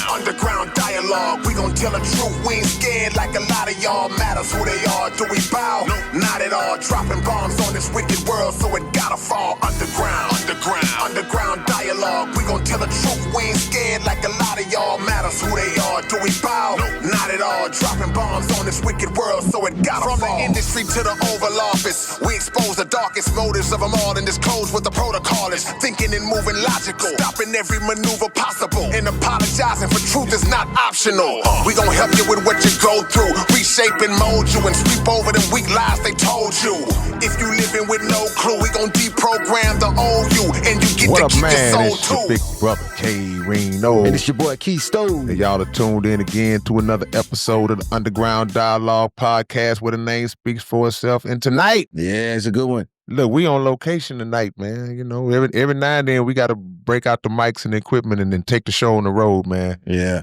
Underground dialogue. We gon' tell the truth. We ain't scared like a lot of y'all. Matters who they are. Do we bow? No, not at all. Dropping bombs on this wicked world, so it gotta fall. Underground dialogue. We gon' tell the truth. We ain't scared like a lot of y'all. Matters who they are. Do we bow? No, not at all. Dropping bombs on this wicked world, so it gotta fall. From the industry to the Oval Office, we expose the darkest motives of them all and disclose what the protocol is. Thinking and moving logical, stopping every maneuver possible, and apologizing for truth is not optional. We gon' help you with what you go through, reshape and mold you, and sweep over them weak lies they told you. If you living with no clue, we gon' deprogram the old you, and you get what to keep man, your soul it's too. Your big brother K-Reno. And it's your boy Key Stone. And y'all are tuned in again to another episode of the Underground Dialogue Podcast where the name speaks for itself. And tonight, yeah, it's a good one. Look, we on location tonight, man. You know, every now and then we got to break out the mics and equipment and then take the show on the road, man. Yeah.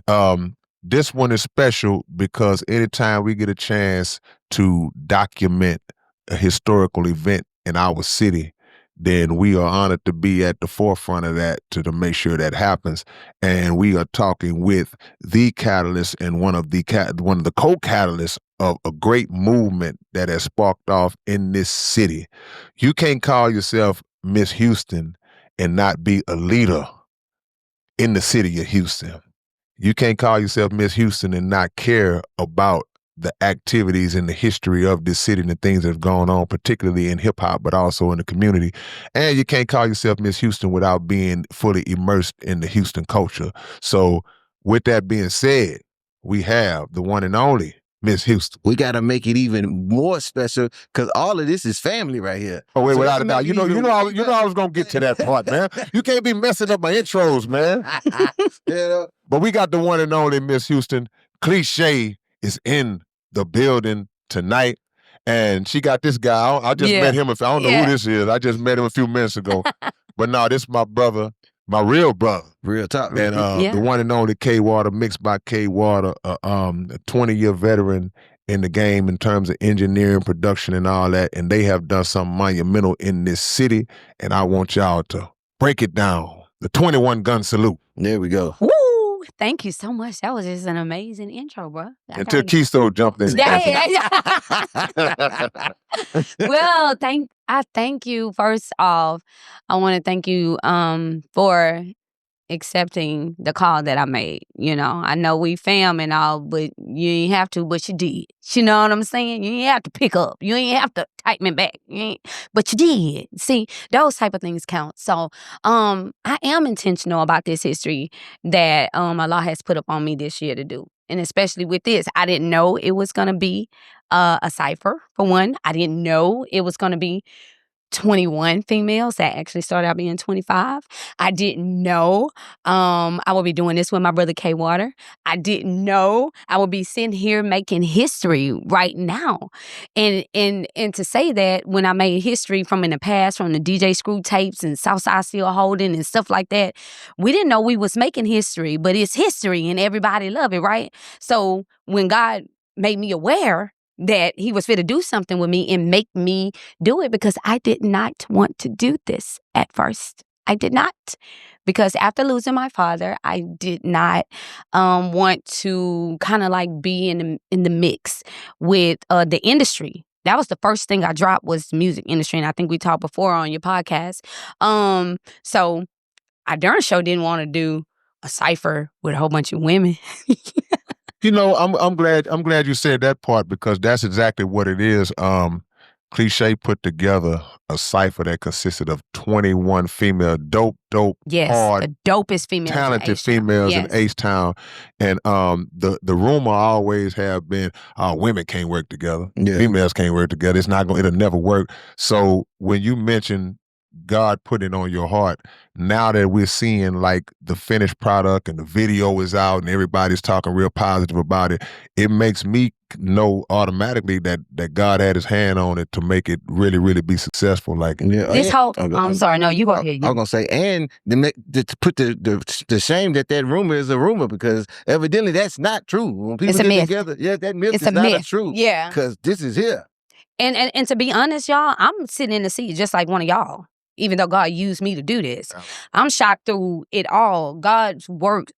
This one is special because anytime we get a chance to document a historical event in our city, then we are honored to be at the forefront of that to make sure that happens. And we are talking with the catalyst and one of the co-catalysts of a great movement that has sparked off in this city. You can't call yourself Ms.Houston and not be a leader in the city of Houston. You can't call yourself Ms.Houston and not care about the activities and the history of this city and the things that have gone on, particularly in hip-hop, but also in the community. And you can't call yourself Ms.Houston without being fully immersed in the Houston culture. So with that being said, we have the one and only Ms.Houston. We got to make it even more special because all of this is family right here. Oh, wait, so without a doubt. You know I was going to get to that part, man. You can't be messing up my intros, man. Yeah. But we got the one and only Ms.Houston. Cliche is in the building tonight, and she got this guy. I just met him. I don't know who this is. I just met him a few minutes ago. But no, this is my brother, my real brother. Real talk. And the one and only K-Water, mixed by K-Water, a 20-year veteran in the game in terms of engineering, production, and all that. And they have done something monumental in this city, and I want y'all to break it down. The 21 gun salute. There we go. Woo! Thank you so much. That was just an amazing intro, bro. Until Keystone jumped in. Well, I thank you. First off, I want to thank you for accepting the call that I made. You know, I know we fam and all, but you ain't have to, but you did. You know what I'm saying? You ain't have to pick up. You ain't have to type me back. But you did. See, those type of things count. So I am intentional about this history that Allah has put up on me this year to do. And especially with this, I didn't know it was going to be a cipher, for one. I didn't know it was going to be 21 females. That actually started out being 25. I didn't know I would be doing this with my brother K-Water. I didn't know I would be sitting here making history right now. And to say that when I made history from in the past, from the DJ Screw tapes and Southside Seal Holding and stuff like that, we didn't know we was making history, but it's history and everybody love it, right? So when God made me aware that he was fit to do something with me and make me do it, because I did not want to do this at first. I did not. Because after losing my father, I did not want to kind of like be in the mix with the industry. That was the first thing I dropped, was the music industry. And I think we talked before on your podcast. So I darn sure didn't want to do a cipher with a whole bunch of women. You know, I'm glad you said that part, because that's exactly what it is. Cliche put together a cipher that consisted of 21 female dope, yes, hard, the dopest females, talented females in H-Town. And the rumor always have been, women can't work together. Yeah. Females can't work together. It'll never work. So when you mention God put it on your heart, now that we're seeing like the finished product and the video is out and everybody's talking real positive about it, it makes me know automatically that God had his hand on it to make it really, really be successful. Like this whole, I'm sorry, no, you go ahead. I was gonna say, and to put the shame that rumor is a rumor, because evidently that's not true. When people get together, that myth is not true. Yeah, because this is here. And to be honest, y'all, I'm sitting in the seat just like one of y'all. even though God used me to do this. I'm shocked through it all. God's work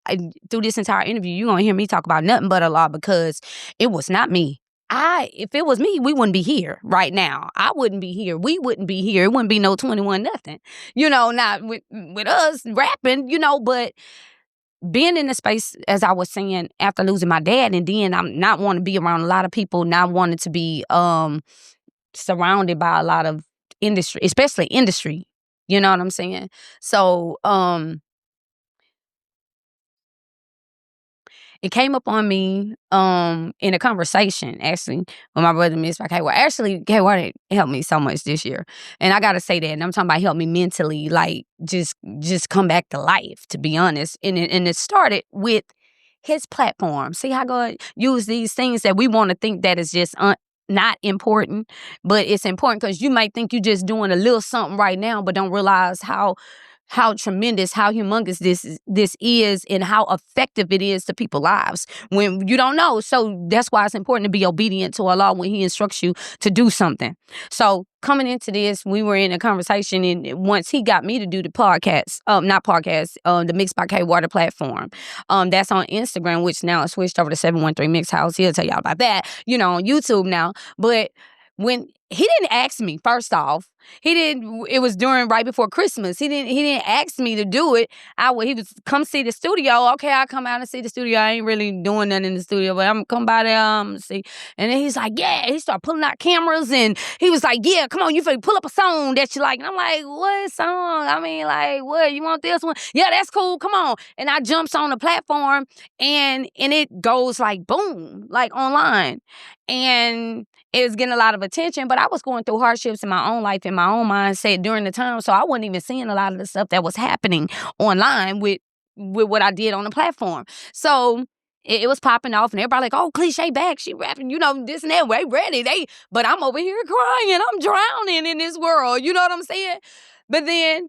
through this entire interview, you're going to hear me talk about nothing but Allah, because it was not me. If it was me, we wouldn't be here right now. I wouldn't be here. We wouldn't be here. It wouldn't be no 21 nothing. Not with us rapping, but being in the space, as I was saying, after losing my dad, and then I'm not wanting to be around a lot of people, not wanting to be surrounded by a lot of industry, especially industry. You know what I'm saying? So it came up on me in a conversation, actually, with my brother, Ms.Houston. Well, actually, K-Water helped me so much this year. And I got to say that. And I'm talking about help me mentally, like, just come back to life, to be honest. And it started with his platform. See how God used these things that we want to think that is just not important, but it's important because you might think you're just doing a little something right now, but don't realize how tremendous, how humongous this is, and how effective it is to people's lives when you don't know. So that's why it's important to be obedient to Allah when He instructs you to do something. So coming into this, we were in a conversation, and once he got me to do the podcast, the Mixed by K-Water platform, that's on Instagram, which now is switched over to 713 Mix House. He'll tell y'all about that, on YouTube now. But when he didn't ask me, first off, it was right before Christmas. He didn't ask me to do it. He was come see the studio. Okay, I'll come out and see the studio. I ain't really doing nothing in the studio, but I'm gonna come by there, see. And then he's like, yeah, he started pulling out cameras, and he was like, yeah, come on, you finna pull up a song that you like. And I'm like, what song? I mean, like, what, you want this one? Yeah, that's cool, come on. And I jumps on the platform, and it goes like boom, like online. And it was getting a lot of attention, but I was going through hardships in my own life, in my own mindset during the time, so I wasn't even seeing a lot of the stuff that was happening online with what I did on the platform. So it was popping off, and everybody like, oh, Cliche back, she rapping, this and that, they ready, but I'm over here crying, I'm drowning in this world, you know what I'm saying? But then,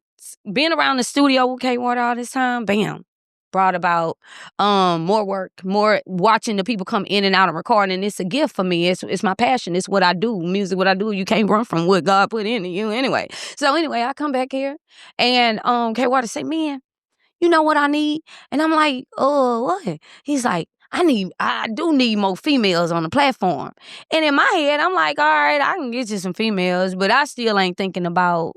being around the studio with K-Water all this time, bam, brought about more work, more watching the people come in and out of recording. And it's a gift for me. It's my passion. It's what I do. Music, what I do. You can't run from what God put into you anyway. So anyway, I come back here, and K-Water say, man, you know what I need? And I'm like, oh, what? He's like, I do need more females on the platform. And in my head, I'm like, all right, I can get you some females, but I still ain't thinking about,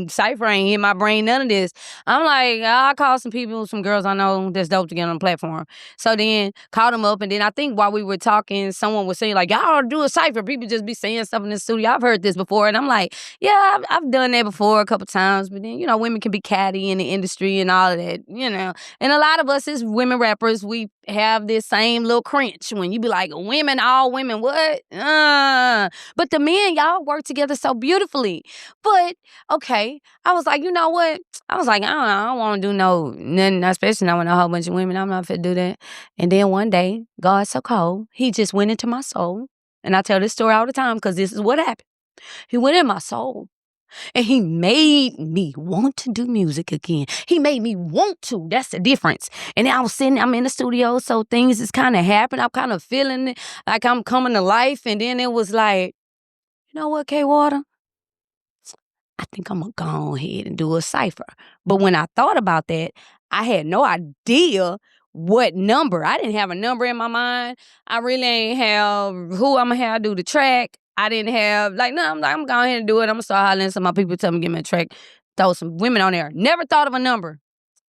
Cypher ain't in my brain, none of this. I'm like, I'll call some people, some girls I know that's dope to get on the platform. So then, called them up, and then I think while we were talking, someone was saying, like, y'all ought to do a cypher. People just be saying stuff in the studio. I've heard this before, and I'm like, yeah, I've done that before a couple times, but then, women can be catty in the industry and all of that, And a lot of us as women rappers, we have this same little cringe when you be like, women, all women, what? But the men, y'all work together so beautifully. But okay, I was like, you know what? I was like, I don't want to do nothing, especially not with a whole bunch of women. I'm not fit to do that. And then one day, God's so cold, He just went into my soul. And I tell this story all the time because this is what happened. He went in my soul, and He made me want to do music again. He made me want to. That's the difference. And then I'm in the studio, so things is kind of happening. I'm kind of feeling it, like I'm coming to life. And then it was like, you know what, K-Water? I think I'm going to go ahead and do a cipher. But when I thought about that, I had no idea what number. I didn't have a number in my mind. I really ain't have who I'm going to have do the track. I didn't have, no, I'm going ahead and do it. I'm going to start hollering. Some of my people tell me, give me a track. Throw some women on there. Never thought of a number.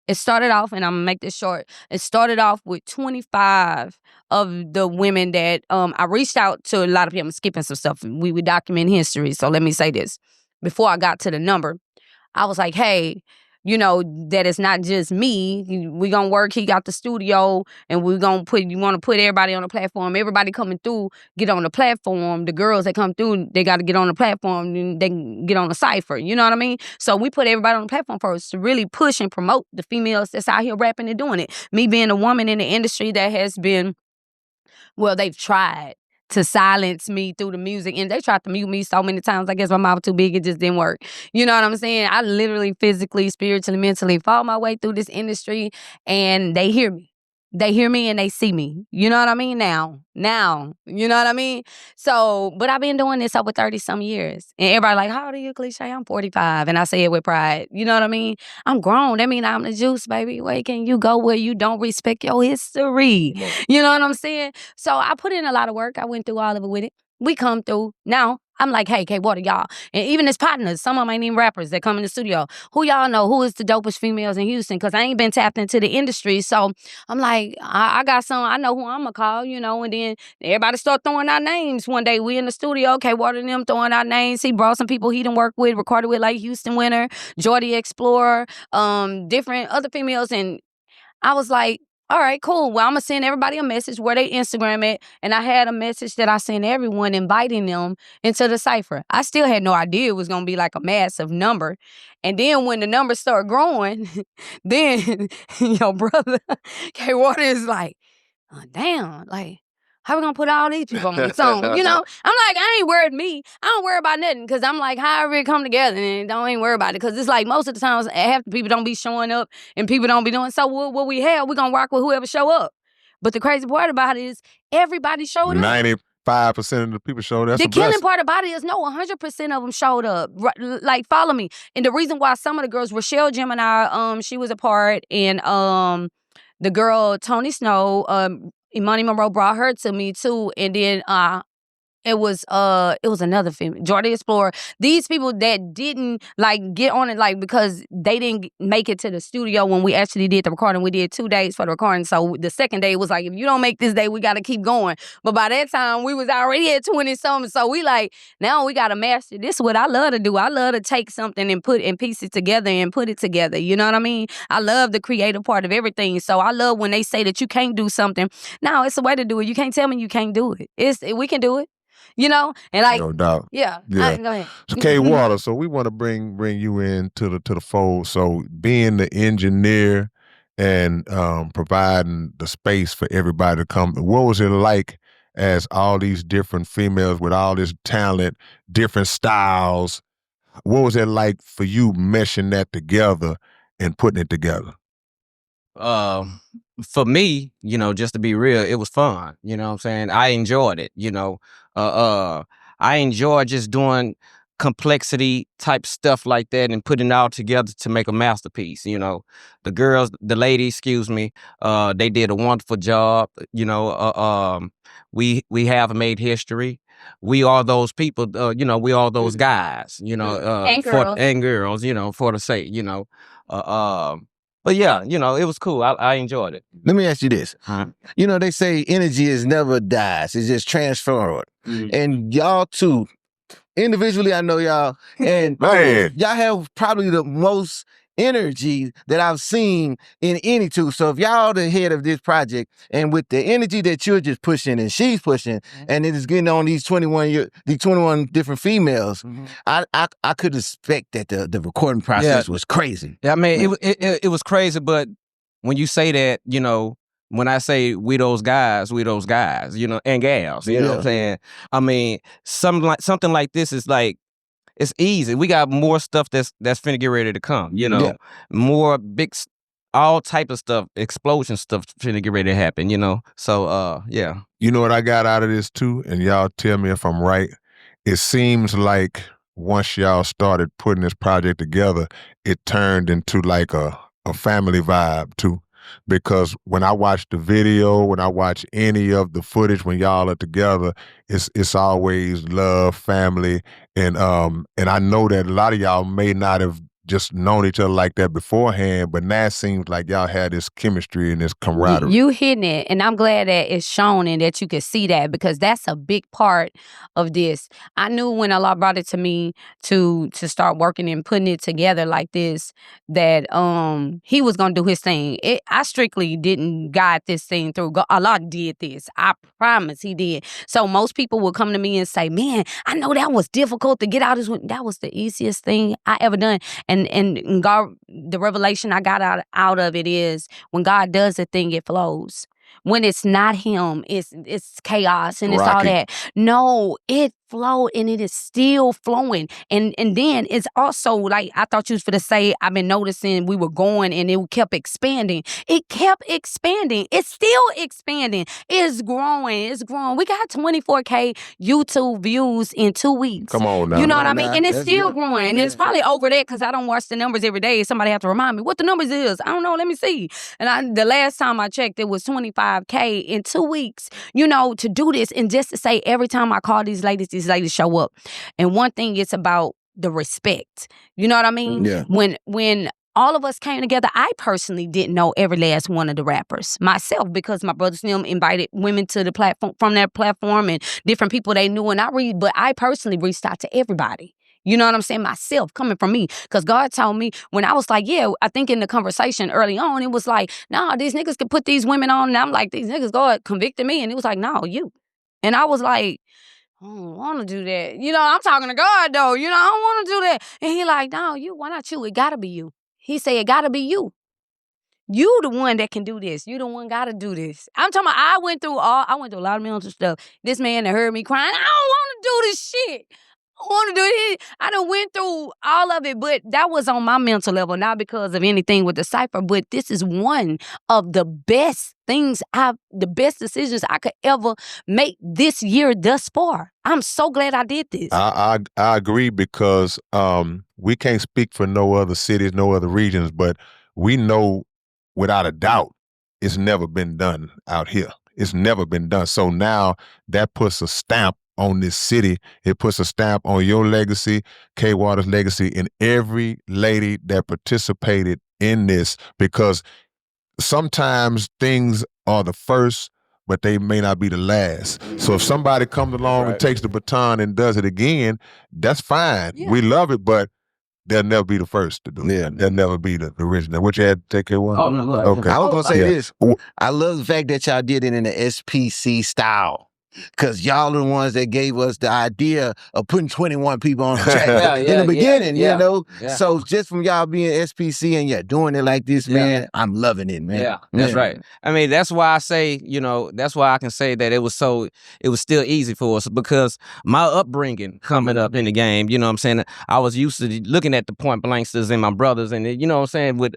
It started off, and I'm going to make this short. It started off with 25 of the women that I reached out to. A lot of people. I'm skipping some stuff. We would document history. So let me say this. Before I got to the number, I was like, hey, that it's not just me. We gonna work. He got the studio, and you want to put everybody on the platform. Everybody coming through, get on the platform. The girls that come through, they got to get on the platform, and they can get on the cipher. You know what I mean? So we put everybody on the platform first to really push and promote the females that's out here rapping and doing it. Me being a woman in the industry that has been, they've tried to silence me through the music, and they tried to mute me so many times. I guess my mouth too big, it just didn't work. You know what I'm saying? I literally, physically, spiritually, mentally fought my way through this industry, and they hear me. they hear me and they see me. You know what I mean? Now, you know what I mean? So, but I've been doing this over 30-some years. And everybody like, how old are you, Cliche? I'm 45. And I say it with pride. You know what I mean? I'm grown. That means I'm the juice, baby. Where can you go where you don't respect your history? You know what I'm saying? So I put in a lot of work. I went through all of it with it. We come through. Now, I'm like, hey, what are y'all? And even as partners, some of them ain't even rappers that come in the studio. Who y'all know? Who is the dopest females in Houston? Because I ain't been tapped into the industry. So I'm like, I got some. I know who I'm going to call, you know. And then everybody start throwing out names. One day we in the studio. Okay, what are them throwing out names? He brought some people he done worked with, recorded with, like Houston Winter, Jordy Explorer, different other females. And I was like, all right, cool. Well, I'm going to send everybody a message where they Instagram it. And I had a message that I sent everyone inviting them into the cipher. I still had no idea it was going to be like a massive number. And then when the numbers start growing, then your brother, K Water, is like, oh, damn, like, how we gonna put all these people on the song? You know? I'm like, I ain't worried me. I don't worry about nothing because I'm like, however it come together, and don't even worry about it. Because it's like most of the times, half the people don't be showing up and people don't be doing. So what we have, we're gonna rock with whoever show up. But the crazy part about it is everybody showed up. 95% of the people showed up. The killing part about it is 100% of them showed up. Like, follow me. And the reason why some of the girls, Rochelle Gemini, she was a part, and the girl Tony Snow, Imani Monroe brought her to me too, and then it was another female, Jordy Explorer. These people that didn't like get on it, like, because they didn't make it to the studio when we actually did the recording. We did 2 days for the recording. So the second day was like, if you don't make this day, we got to keep going. But by that time, we was already at 20-something. So we like, now we got to master. This is what I love to do. I love to take something and put and piece it together and put it together. You know what I mean? I love the creative part of everything. So I love when they say that you can't do something. No, it's a way to do it. You can't tell me you can't do it. We can do it. You know, and like, no doubt, yeah. Go ahead. So K Water, so we want to bring you in to the fold. So being the engineer and providing the space for everybody to come, what was it like as all these different females with all this talent, different styles? What was it like for you meshing that together and putting it together? For me, you know, just to be real, it was fun. You know what I'm saying? I enjoyed it, you know. I enjoy just doing complexity type stuff like that and putting it all together to make a masterpiece. You know, the ladies, excuse me, they did a wonderful job. You know, we have made history. We are those people, you know, we are those guys, you know, and girls, you know, for the sake, you know, but yeah, you know, it was cool. I enjoyed it. Let me ask you this. You know, they say energy is never dies. It's just transferred. And y'all too, individually, I know y'all, and man, y'all have probably the most energy that I've seen in any two. So if y'all the head of this project, and with the energy that you're just pushing and she's pushing, and it is getting on these 21 different females, I could expect that the recording process was crazy. Yeah, I mean, it was crazy, but when you say that, you know, when I say we those guys, you know, and gals, you know what I'm saying? I mean, something like this is like, it's easy. We got more stuff that's finna get ready to come, you know. More big, all type of stuff, explosion stuff finna get ready to happen, you know. So, yeah. You know what I got out of this too? And y'all tell me if I'm right. It seems like once y'all started putting this project together, it turned into like a family vibe too. Because when I watch the video, when I watch any of the footage when y'all are together, it's always love, family, and I know that a lot of y'all may not have just known each other like that beforehand, but now it seems like y'all had this chemistry and this camaraderie. You hitting it, and I'm glad that it's shown and that you can see that, because that's a big part of this. I knew when Allah brought it to me to start working and putting it together like this, that He was gonna do His thing. I strictly didn't guide this thing through. Allah did this. I promise He did. So most people will come to me and say, "Man, I know that was difficult to get out of this." That was the easiest thing I ever done. And God, the revelation I got out of it is, when God does a thing, it flows. When it's not Him, it's chaos and it's all that. No, it flowed and it is still flowing. And then it's also like, I thought you was finna say, I've been noticing we were going and it kept expanding. It kept expanding. It's still expanding. It's growing. It's growing. We got 24K YouTube views in 2 weeks. Come on now. You know what I mean? Nah, And it's that's still good. growing. And it's probably over that because I don't watch the numbers every day. Somebody have to remind me what the numbers is. I don't know. Let me see. And the last time I checked, it was 25K in 2 weeks, you know, to do this. And just to say, every time I call these ladies show up. And one thing, it's about the respect. You know what I mean? Yeah. When all of us came together, I personally didn't know every last one of the rappers myself because my brothers and them invited women to the platform, from their platform, and different people they knew. And but I personally reached out to everybody. You know what I'm saying? Myself, coming from me. Because God told me when I was like, yeah, I think in the conversation early on, it was like, nah, these niggas could put these women on. And I'm like, these niggas, God convicted me. And it was like, no, you. And I was like, I don't want to do that. You know, I'm talking to God, though. You know, I don't want to do that. And he like, no, you, why not you? It got to be you. He said, it got to be you. You the one that can do this. You the one got to do this. I'm talking about, I went through a lot of mental stuff. This man that heard me crying, I don't want to do this shit. I want to do it. I done went through all of it, but that was on my mental level, not because of anything with the cipher, but this is one of the best the best decisions I could ever make this year thus far. I'm so glad I did this. I agree because we can't speak for no other cities, no other regions, but we know without a doubt it's never been done out here. It's never been done. So now that puts a stamp on this city. It puts a stamp on your legacy, K Water's legacy, and every lady that participated in this, because sometimes things are the first, but they may not be the last. So if somebody comes along and takes the baton and does it again, that's fine. Yeah. We love it, but they'll never be the first to do it. They'll never be the original. What you had to take care of? Oh, no, look. Okay. I was going to say Yeah. this. I love the fact that y'all did it in the SPC style. Because y'all are the ones that gave us the idea of putting 21 people on the track in the beginning, you know? Yeah. So just from y'all being SPC and doing it like this, man, I'm loving it, man. Yeah, that's right. I mean, that's why I say, you know, that's why I can say that it was still easy for us, because my upbringing coming up in the game, you know what I'm saying? I was used to looking at the point blanksters and my brothers, and you know what I'm saying, with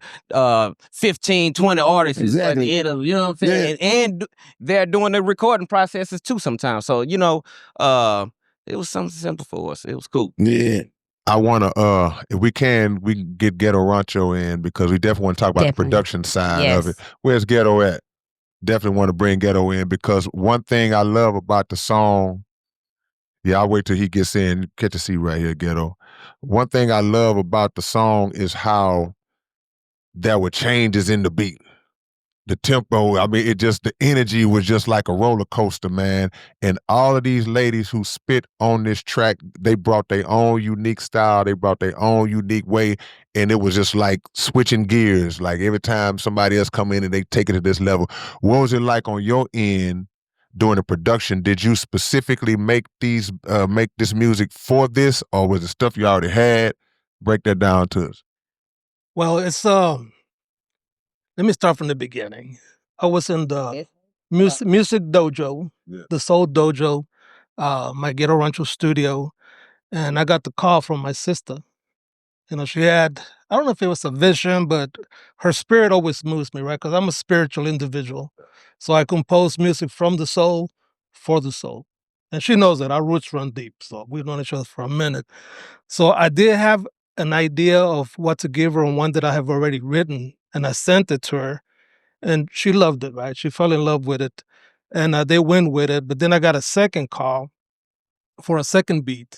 15, 20 artists at the end of, you know what I'm saying? And they're doing the recording processes too sometimes. So, you know, it was something simple for us. It was cool. Yeah. I want to, if we can get Ghetto Rancho in, because we definitely want to talk about the production side of it. Where's Ghetto at? Definitely want to bring Ghetto in, because one thing I love about the song, I'll wait till he gets in. Catch a seat right here, Ghetto. One thing I love about the song is how there were changes in the beat. The tempo, I mean, the energy was just like a roller coaster, man. And all of these ladies who spit on this track, they brought their own unique style. They brought their own unique way. And it was just like switching gears. Like every time somebody else come in and they take it to this level. What was it like on your end during the production? Did you specifically make this music for this, or was it stuff you already had? Break that down to us. Well, it's let me start from the beginning. I was in the music dojo, the Soul Dojo, my Ghetto Rancho studio, and I got the call from my sister. You know, she had, I don't know if it was a vision, but her spirit always moves me, right? Because I'm a spiritual individual. So I compose music from the soul for the soul. And she knows that our roots run deep. So we've known each other for a minute. So I did have an idea of what to give her, and one that I have already written, and I sent it to her. And she loved it, right? She fell in love with it. And they went with it. But then I got a second call for a second beat.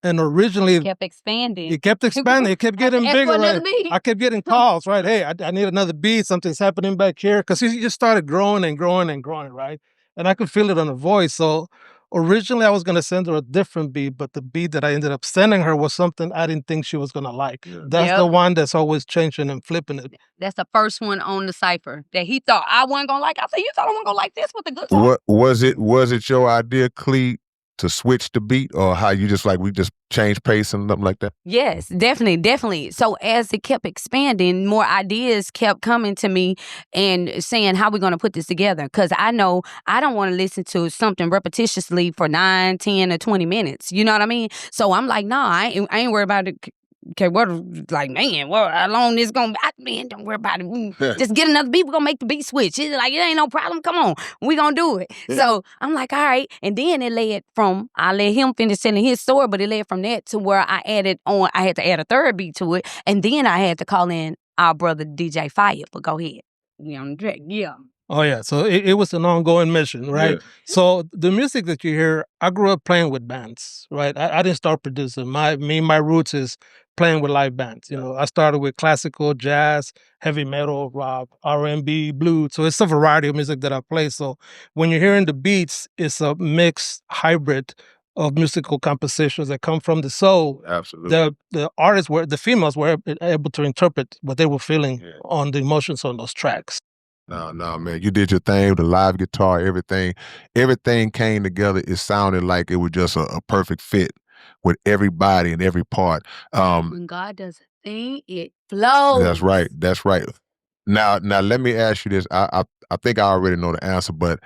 And originally, It kept expanding. It kept expanding. It kept getting Ask for bigger. another Right? beat. I kept getting calls, right? Hey, I need another beat. Something's happening back here. Because he just started growing and growing and growing, right? And I could feel it on her voice. So originally, I was going to send her a different beat, but the beat that I ended up sending her was something I didn't think she was going to like. That's the one that's always changing and flipping it. That's the first one on the cipher that he thought I wasn't going to like. I said, you thought I wasn't going to like this with the good song? Was it your idea, Clee, to switch the beat, or how you just like we just change pace and something like that? Yes, definitely. So as it kept expanding, more ideas kept coming to me and saying, how we going to put this together? Because I know I don't want to listen to something repetitiously for 9, 10, or 20 minutes. You know what I mean? So I'm like, no, I ain't worried about it. Okay, what, like, man, well, how long this gonna be? Man, don't worry about it. Just get another beat. We're gonna make the beat switch. It's like, it ain't no problem. Come on. We gonna do it. So I'm like, all right. And then it led from, I let him finish telling his story, but it led from that to where I had to add a third beat to it. And then I had to call in our brother DJ Fire. But go ahead. We on the track. Yeah. Oh, yeah. So it was an ongoing mission, right? Yeah. So the music that you hear, I grew up playing with bands, right? I didn't start producing. My roots is playing with live bands. You know, I started with classical, jazz, heavy metal, rock, R&B, blues. So it's a variety of music that I play. So when you're hearing the beats, it's a mixed hybrid of musical compositions that come from the soul. Absolutely. The artists the females were able to interpret what they were feeling on the emotions on those tracks. No, man, you did your thing, the live guitar, everything came together. It sounded like it was just a perfect fit with everybody and every part. When God does a thing, it flows. That's right. Now let me ask you this. I think I already know the answer, but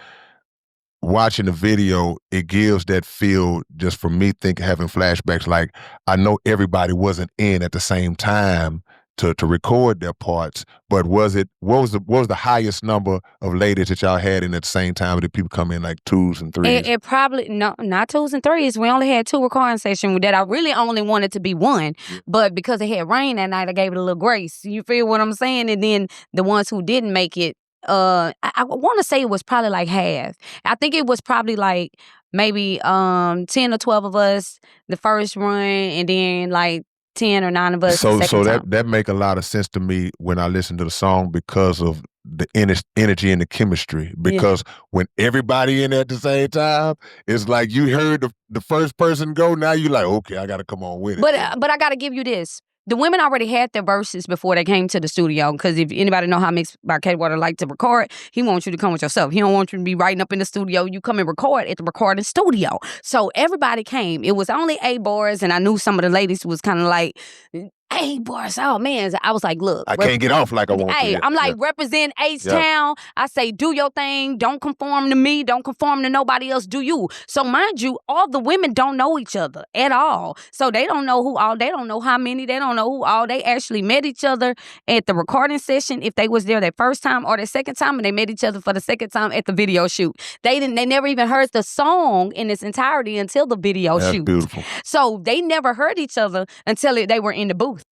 watching the video, it gives that feel just for me having flashbacks. Like, I know everybody wasn't in at the same time to record their parts, but what was the highest number of ladies that y'all had in at the same time? Did people come in like 2s and 3s? It probably, no, not 2s and 3s. We only had 2 recording sessions that I really only wanted to be 1, but because it had rain that night, I gave it a little grace. You feel what I'm saying? And then the ones who didn't make it, I want to say it was probably like half. I think it was probably like maybe 10 or 12 of us the first run, and then like 10 or 9 of us. So that make a lot of sense to me when I listen to the song because of the energy and the chemistry. Because when everybody in there at the same time, it's like you heard the first person go. Now you like, okay, I got to come on with it. But I got to give you this. The women already had their verses before they came to the studio, because if anybody know how Mix by K Water like to record, he wants you to come with yourself. He don't want you to be writing up in the studio. You come and record at the recording studio. So everybody came. It was only A-boys, and I knew some of the ladies was kind of like, A-boys, oh man. I was like, look. I can't get off like I want to. Hey, I'm like, represent H-Town. I say, do your thing. Don't conform to me. Don't conform to nobody else. Do you. So mind you, all the women don't know each other at all. So they don't know they don't know how many, they don't know who all. They actually met each other at the recording session if they was there their first time or their second time, and they met each other for the second time at the video shoot. They never even heard the song in its entirety until the video shoot. That's beautiful. So they never heard each other until they were in the booth.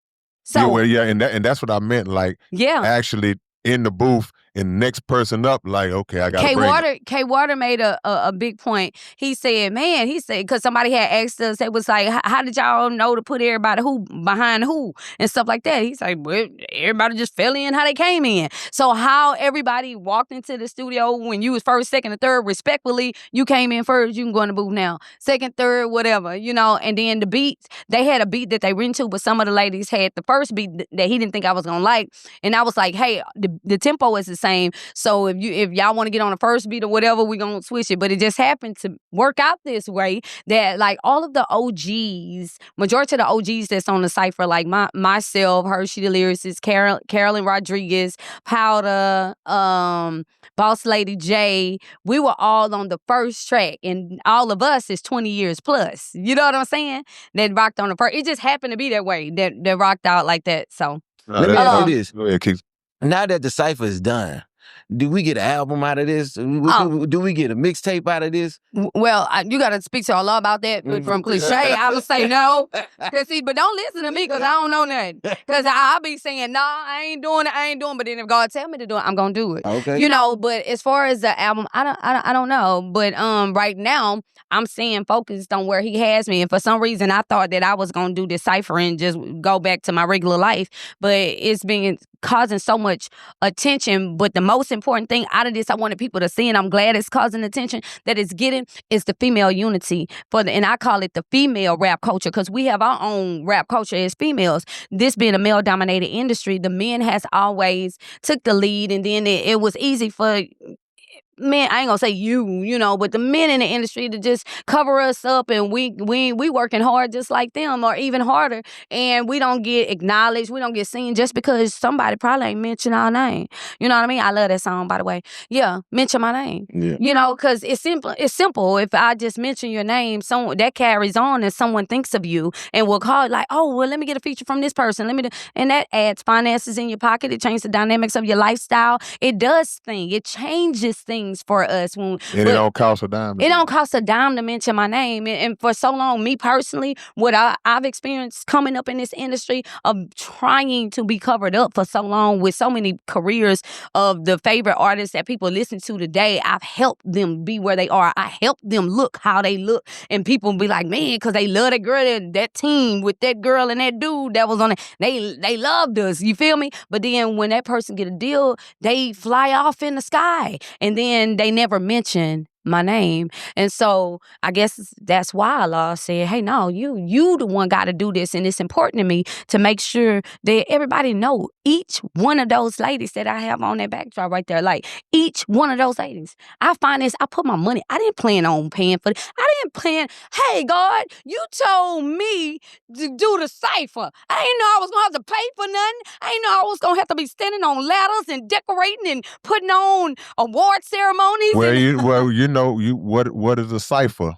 So and that's what I meant. Like, actually in the booth, and the next person up, like, okay, I got to bring it. K Water made a big point. He said, because somebody had asked us, it was like, how did y'all know to put everybody behind who and stuff like that? He's like, well, everybody just fell in how they came in. So how everybody walked into the studio when you was first, second, and third, respectfully, you came in first, you can go in the booth now. Second, third, whatever, and then the beats, they had a beat that they went to, but some of the ladies had the first beat that he didn't think I was going to like. And I was like, hey, the tempo is the same. So if y'all want to get on the first beat or whatever, we're going to switch it. But it just happened to work out this way that like all of the OGs, majority of the OGs that's on the cipher, like myself, Hershey the lyricist, Carolyn Rodriguez, Powder, Boss Lady J, we were all on the first track, and all of us is 20 years plus. You know what I'm saying? That rocked on the first. It just happened to be that way that rocked out like that. So let me ask you this. Go ahead, Keith. Now that the cipher is done, do we get an album out of this? Do we get a mixtape out of this? Well, you got to speak to Allah about that. From cliche, I would say no. But don't listen to me because I don't know nothing. Because I'll be saying, nah, I ain't doing it. But then if God tell me to do it, I'm going to do it. Okay. But as far as the album, I don't know. But right now, I'm staying focused on where he has me. And for some reason, I thought that I was going to do this cipher and just go back to my regular life. But it's been causing so much attention. But the most important thing out of this, I wanted people to see, and I'm glad it's causing attention, that it's getting, is the female unity. And I call it the female rap culture, because we have our own rap culture as females. This being a male-dominated industry, the men has always took the lead, and then it was easy for men, I ain't gonna say you know, but the men in the industry to just cover us up, and we working hard just like them or even harder, and we don't get acknowledged, we don't get seen just because somebody probably ain't mention our name. You know what I mean? I love that song, by the way. Yeah, mention my name. Yeah. You know, because it's simple. If I just mention your name, someone that carries on, and someone thinks of you and will call like, oh, well, let me get a feature from this person. And that adds finances in your pocket. It changes the dynamics of your lifestyle. It does things. It changes things for us. And it don't cost a dime. It don't cost a dime to mention my name. And for so long, me personally, what I've experienced coming up in this industry of trying to be covered up for so long with so many careers of the favorite artists that people listen to today, I've helped them be where they are. I helped them look how they look. And people be like, man, because they love that girl, that team with that girl and that dude that was on it. They loved us. You feel me? But then when that person get a deal, they fly off in the sky. And then they never mention my name. And so I guess that's why Allah said, hey, no, you the one got to do this. And it's important to me to make sure that everybody know each one of those ladies that I have on that backdrop right there. Like each one of those ladies. I find this, I put my money, I didn't plan on paying for it. I didn't plan, hey, God, you told me to do the cipher. I didn't know I was going to have to pay for nothing. I didn't know I was going to have to be standing on ladders and decorating and putting on award ceremonies. What is a cipher?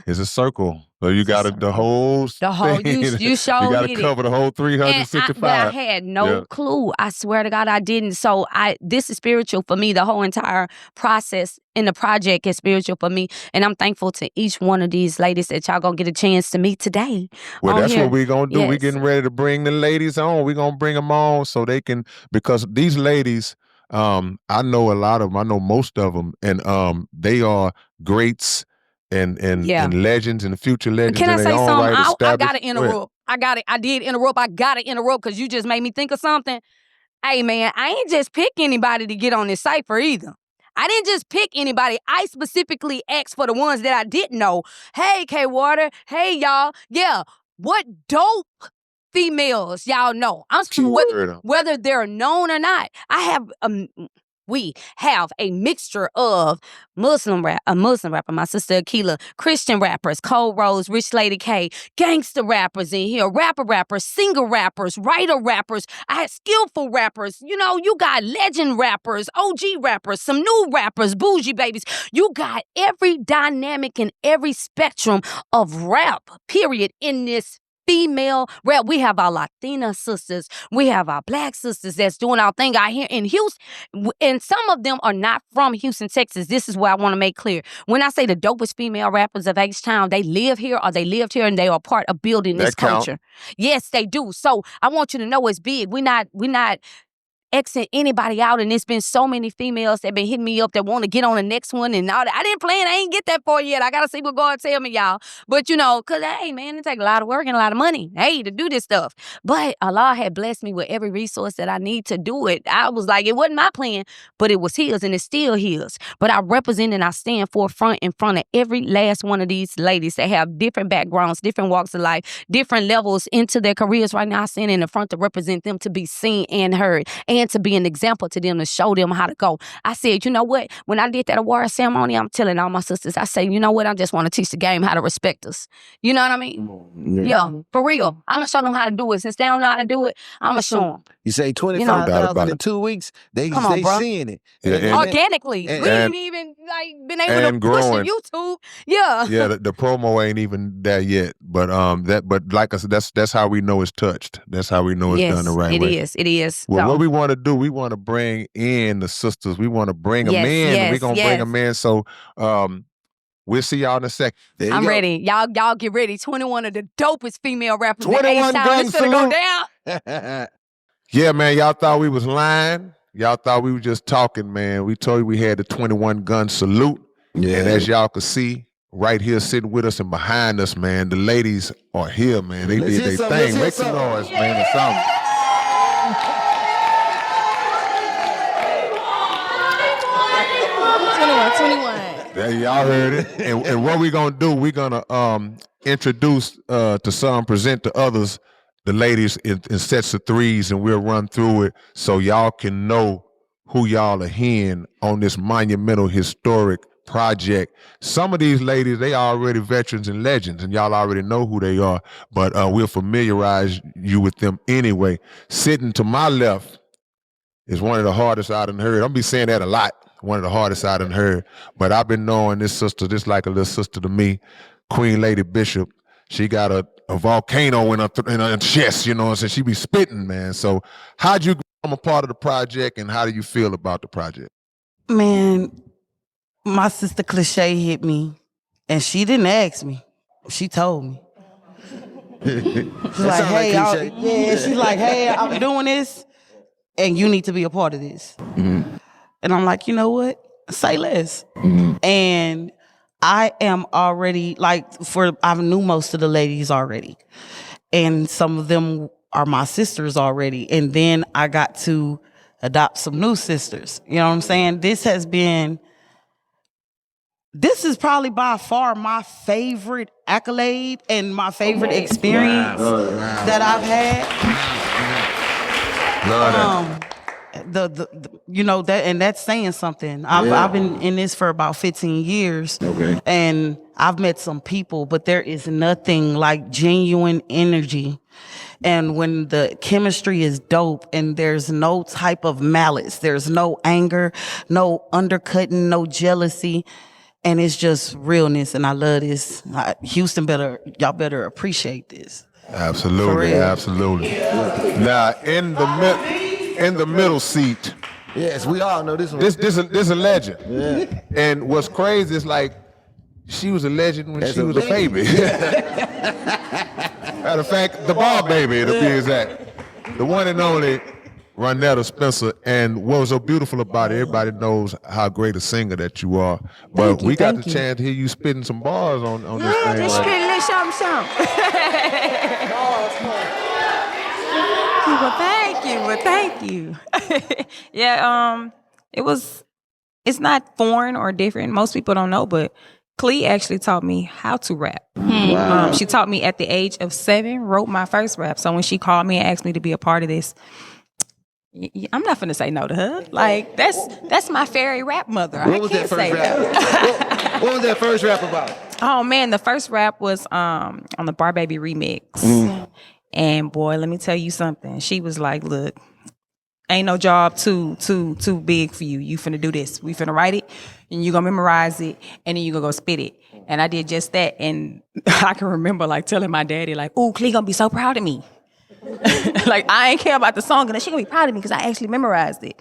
It's a circle. So you got the whole thing. You showed you got to cover the whole 365. But I had no clue. I swear to God, I didn't. So this is spiritual for me. The whole entire process in the project is spiritual for me. And I'm thankful to each one of these ladies that y'all gonna get a chance to meet today. Well, that's what we're going to do. Yes. We're getting ready to bring the ladies on. We're going to bring them on so they can, because these ladies, I know a lot of them. I know most of them. And they are greats and legends and future legends. Can I say something? I gotta interrupt. I did interrupt. I gotta interrupt because you just made me think of something. Hey man, I ain't just pick anybody to get on this cipher either. I didn't just pick anybody. I specifically asked for the ones that I didn't know. Hey, K-Water. Hey, y'all. Yeah, what dope females y'all know? I'm whether they're known or not. We have a mixture of a Muslim rapper, my sister Akila, Christian rappers, Cold Rose, Rich Lady K, gangster rappers in here, rappers, singer rappers, writer rappers. I had skillful rappers. You know, you got legend rappers, OG rappers, some new rappers, bougie babies. You got every dynamic and every spectrum of rap, period, in this female rap. We have our Latina sisters. We have our black sisters that's doing our thing out here in Houston. And some of them are not from Houston, Texas. This is what I want to make clear. When I say the dopest female rappers of H-Town, they live here or they lived here and they are part of building this culture. Yes, they do. So I want you to know it's big. We're not Xing anybody out, and it's been so many females that been hitting me up that want to get on the next one and all that. I didn't plan. I ain't get that far yet. I gotta see what God tell me, y'all. But you know, cause hey man, it take a lot of work and a lot of money, to do this stuff. But Allah had blessed me with every resource that I need to do it. I was like, it wasn't my plan, but it was His, and it's still His. But I represent and I stand forefront in front of every last one of these ladies that have different backgrounds, different walks of life, different levels into their careers. Right now, I stand in the front to represent them, to be seen and heard, and to be an example to them, to show them how to go. I said, you know what? When I did that award ceremony, I'm telling all my sisters, I say, you know what? I just want to teach the game how to respect us. You know what I mean? Yeah, for real. I'm going to show them how to do it. Since they don't know how to do it, I'm going to show them. You say 25,000 in 2 weeks, they seeing it. Yeah, organically. We ain't even been able to push on YouTube. Yeah. Yeah, the promo ain't even there yet. But like I said, that's how we know it's touched. That's how we know it's done the right way. It is. Well, what we want to do, we want to bring in the sisters. We want to bring them in. We're going to bring them in. So we'll see y'all in a second. I'm ready. Y'all get ready. 21 of the dopest female rappers. 21 guns to go down. Yeah, man, y'all thought we was lying. Y'all thought we were just talking, man. We told you we had the 21 gun salute. Yeah. And as y'all can see, right here sitting with us and behind us, man, the ladies are here, man. They did their thing. Make some noise, man, or something. Y'all heard it. And what we gonna do, we're gonna introduce to some, present to others, the ladies in sets of threes, and we'll run through it so y'all can know who y'all are hearing on this monumental historic project. Some of these ladies, they are already veterans and legends, and y'all already know who they are, but we'll familiarize you with them anyway. Sitting to my left is one of the hardest I done heard. I'm be saying that a lot. One of the hardest I done heard. But I've been knowing this sister just like a little sister to me, Queen Lady Bishop. She got a volcano in her chest, you know, and she be spitting, man. So how'd you become a part of the project, and how do you feel about the project? Man, my sister Cliche hit me, and she didn't ask me. She told me. She's like, hey, she's like, hey, I'm doing this, and you need to be a part of this. Mm-hmm. And I'm like, you know what? Say less. Mm-hmm. And I am already, I knew most of the ladies already. And some of them are my sisters already. And then I got to adopt some new sisters. You know what I'm saying? This is probably by far my favorite accolade and my favorite experience that I've had. Love that. You know that, and that's saying something. I've been in this for about 15 years, and I've met some people, but there is nothing like genuine energy. And when the chemistry is dope, and there's no type of malice, there's no anger, no undercutting, no jealousy, and it's just realness. And I love this. Houston y'all better appreciate this. Absolutely, absolutely. Now in the middle seat. Yes, we all know this one. This a legend. Yeah. And what's crazy is like she was a legend when she was a baby. Matter of fact, the ball baby, to be exact. The one and only Ronetta Spencer. And what was so beautiful about it, everybody knows how great a singer that you are. But we got the chance to hear you spitting some bars on this thing. Just spitting a little something. Well, thank you. Yeah, it's not foreign or different. Most people don't know, but Clee actually taught me how to rap. Wow. She taught me at the age of 7, wrote my first rap. So when she called me and asked me to be a part of this, I'm not finna say no to her. Like, that's my fairy rap mother. What was that first rap? What was that first rap about? Oh man, the first rap was on the Bar Baby remix. And boy, let me tell you something. She was like, look, ain't no job too big for you. You finna do this. We finna write it, and you gonna memorize it, and then you gonna go spit it. And I did just that. And I can remember like telling my daddy, like, ooh, Clee gonna be so proud of me. Like, I ain't care about the song, and she gonna be proud of me because I actually memorized it.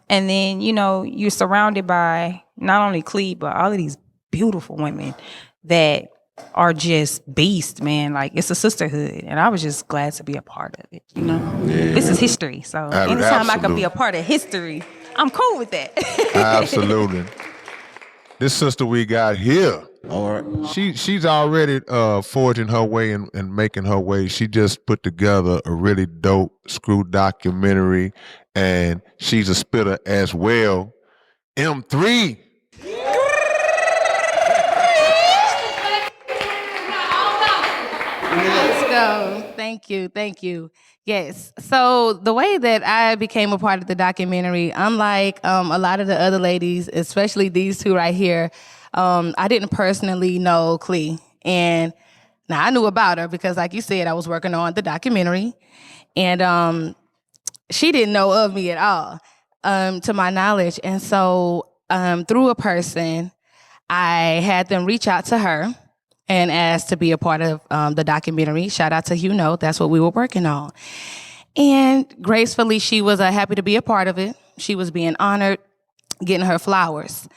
And then, you know, you're surrounded by not only Clee, but all of these beautiful women that are just beasts, man. Like, it's a sisterhood, and I was just glad to be a part of it, you know? Yeah. This is history, so anytime I can be a part of history, I'm cool with that. Absolutely. This sister we got here, all right, she's already forging her way and making her way. She just put together a really dope Screw documentary, and she's a spitter as well. M3. Let's go. Thank you. Yes. So the way that I became a part of the documentary, unlike a lot of the other ladies, especially these two right here, I didn't personally know Clee. And now I knew about her because, like you said, I was working on the documentary. And she didn't know of me at all, to my knowledge. And so through a person, I had them reach out to her and asked to be a part of the documentary. Shout out to Hugh No, that's what we were working on. And gracefully, she was happy to be a part of it. She was being honored, getting her flowers.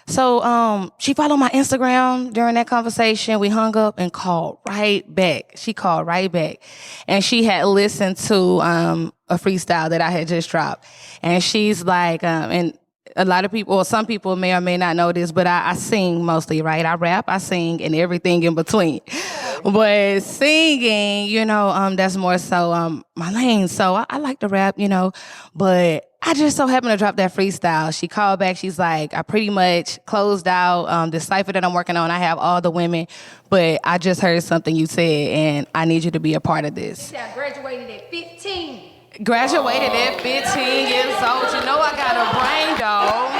So she followed my Instagram during that conversation. We hung up and called right back. She called right back. And she had listened to a freestyle that I had just dropped. And she's like, and a lot of people, or some people may or may not know this, but I sing mostly, right? I rap, I sing, and everything in between. But singing, you know, that's more so my lane. So I like to rap, you know, but I just so happened to drop that freestyle. She called back. She's like, I pretty much closed out the cipher that I'm working on. I have all the women, but I just heard something you said, and I need you to be a part of this. I graduated at 15. Graduated at 15 years old. You know I got a brain, dog.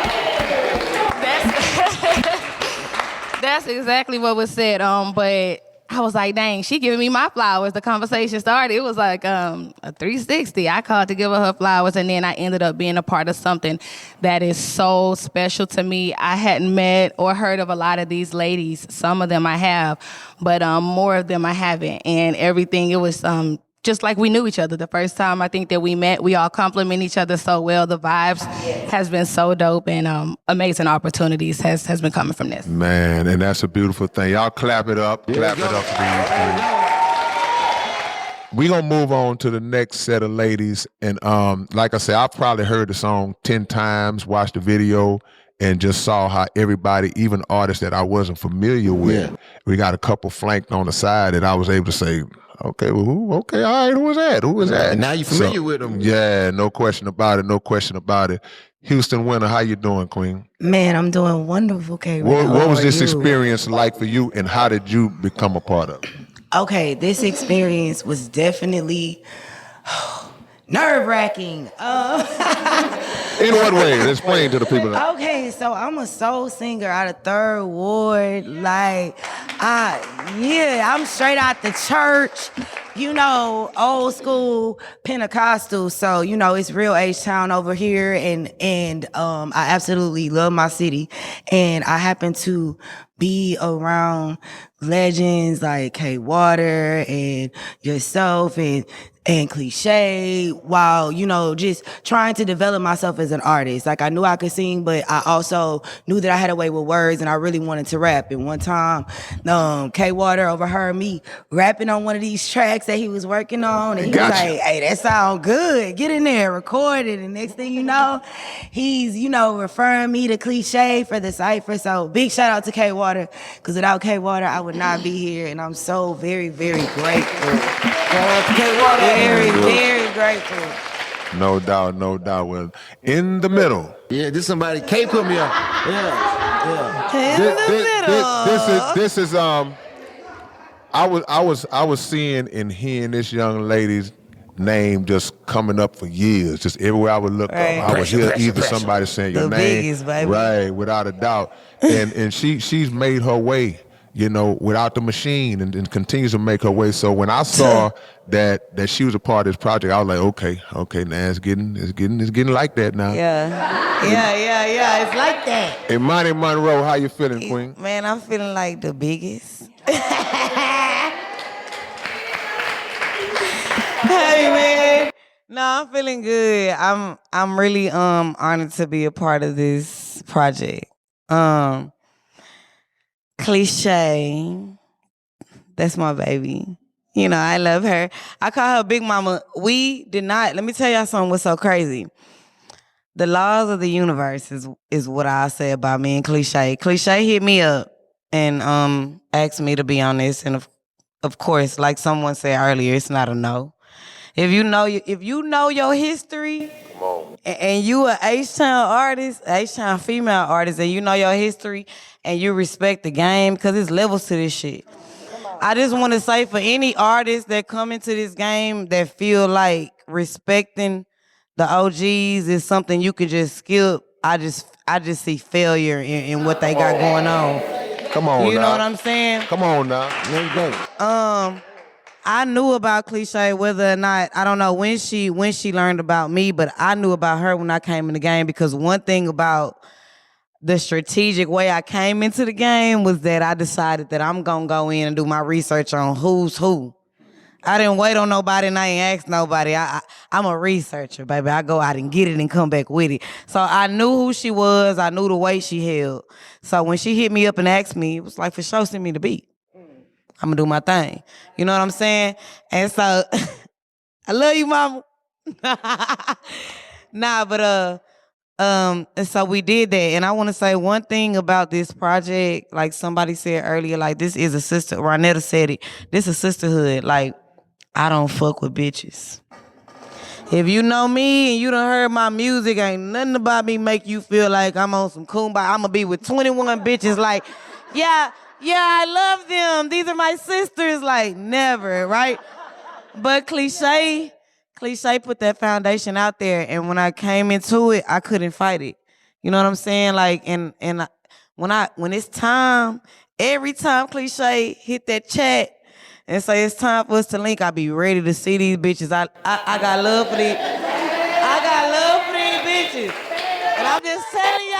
That's exactly what was said. But I was like, dang, she giving me my flowers. The conversation started. It was like a 360. I called to give her flowers, and then I ended up being a part of something that is so special to me. I hadn't met or heard of a lot of these ladies. Some of them I have, but more of them I haven't. And everything, it was just like we knew each other the first time I think that we met. We all compliment each other so well. The vibes has been so dope, and amazing opportunities has been coming from this. Man, and that's a beautiful thing. Y'all clap it up. Clap it up for these. We gonna move on to the next set of ladies. And like I said, I've probably heard the song 10 times, watched the video, and just saw how everybody, even artists that I wasn't familiar with, we got a couple flanked on the side that I was able to say, okay, well, all right, who was that? Who was that? Now you familiar with them. Yeah, no question about it, no question about it. Houston Winter, how you doing, Queen? Man, I'm doing wonderful, K. What was this experience like for you, and how did you become a part of it? Okay, this experience was definitely nerve-wracking. In what way? Explain to the people. Okay, so I'm a soul singer out of 3rd Ward. I'm straight out the church, old school Pentecostal. So, it's real H-Town over here, and I absolutely love my city. And I happen to be around legends like K Water and yourself and Cliche, while, just trying to develop myself as an artist. Like, I knew I could sing, but I also knew that I had a way with words, and I really wanted to rap. And one time, K Water overheard me rapping on one of these tracks that he was working on, and he was like, hey, that sound good. Get in there, record it. And next thing you know, he's, referring me to Cliche for the cipher. So big shout out to K Water, because without K Water, I would not be here. And I'm so very, very grateful. K Water. Very, very grateful. No doubt, no doubt. Well, in the middle. Yeah, this somebody. K put me up. Yeah. This is I was seeing and hearing this young lady's name just coming up for years. Just everywhere I would look up, I would hear either somebody saying your name, biggest, baby. Right, without a doubt. And she's made her way, without the machine, and continues to make her way. So when I saw that she was a part of this project, I was like, okay, now it's getting like that now. Yeah. It's like that. And Monty Monroe, how you feeling, Queen? Man, I'm feeling like the biggest. Hey, man. No, I'm feeling good. I'm really honored to be a part of this project. Cliche, that's my baby. I love her. I call her Big Mama. We did not, let me tell y'all something what's so crazy. The laws of the universe is what I say about me and Cliche. Cliche hit me up and asked me to be on this. And of course, like someone said earlier, it's not a no. If you know your history, and you a H-Town artist, H-Town female artist, and you know your history, and you respect the game, because there's levels to this shit. I just want to say, for any artists that come into this game that feel like respecting the OGs is something you could just skip, I just see failure in what they got going on. Come on, you now. know what I'm saying? Come on now. Let's go. I knew about Cliche, whether or not, I don't know when she learned about me, but I knew about her when I came in the game, because one thing about the strategic way I came into the game was that I decided that I'm going to go in and do my research on who's who. I didn't wait on nobody and I ain't asked nobody. I'm a researcher, baby. I go out and get it and come back with it. So I knew who she was. I knew the weight she held. So when she hit me up and asked me, it was like, for sure, send me the beat. I'm going to do my thing. You know what I'm saying? And so, I love you, mama. And so we did that. And I want to say one thing about this project, like somebody said earlier, like this is a sister, Ronetta said it, this is sisterhood. Like, I don't fuck with bitches. If you know me and you done heard my music, ain't nothing about me make you feel like I'm on some kumbaya. I'm going to be with 21 bitches like, yeah, I love them. These are my sisters. Like, never, right? But Cliche Cliche put that foundation out there, and when I came into it, I couldn't fight it. You know what I'm saying? Like, when it's time, every time Cliche hit that chat and say it's time for us to link, I be ready to see these bitches. I got love for these. I got love for these bitches, and I'm just telling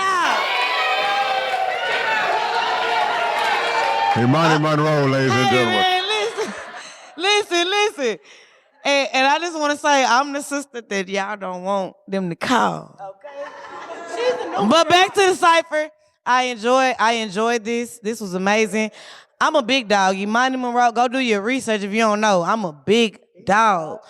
y'all. Imani Monroe, ladies and gentlemen. Man, listen. And I just want to say, I'm the sister that y'all don't want them to call. Okay. But back to the cipher. I enjoyed this. This was amazing. I'm a big dog. Imani Monroe, go do your research if you don't know. I'm a big dog.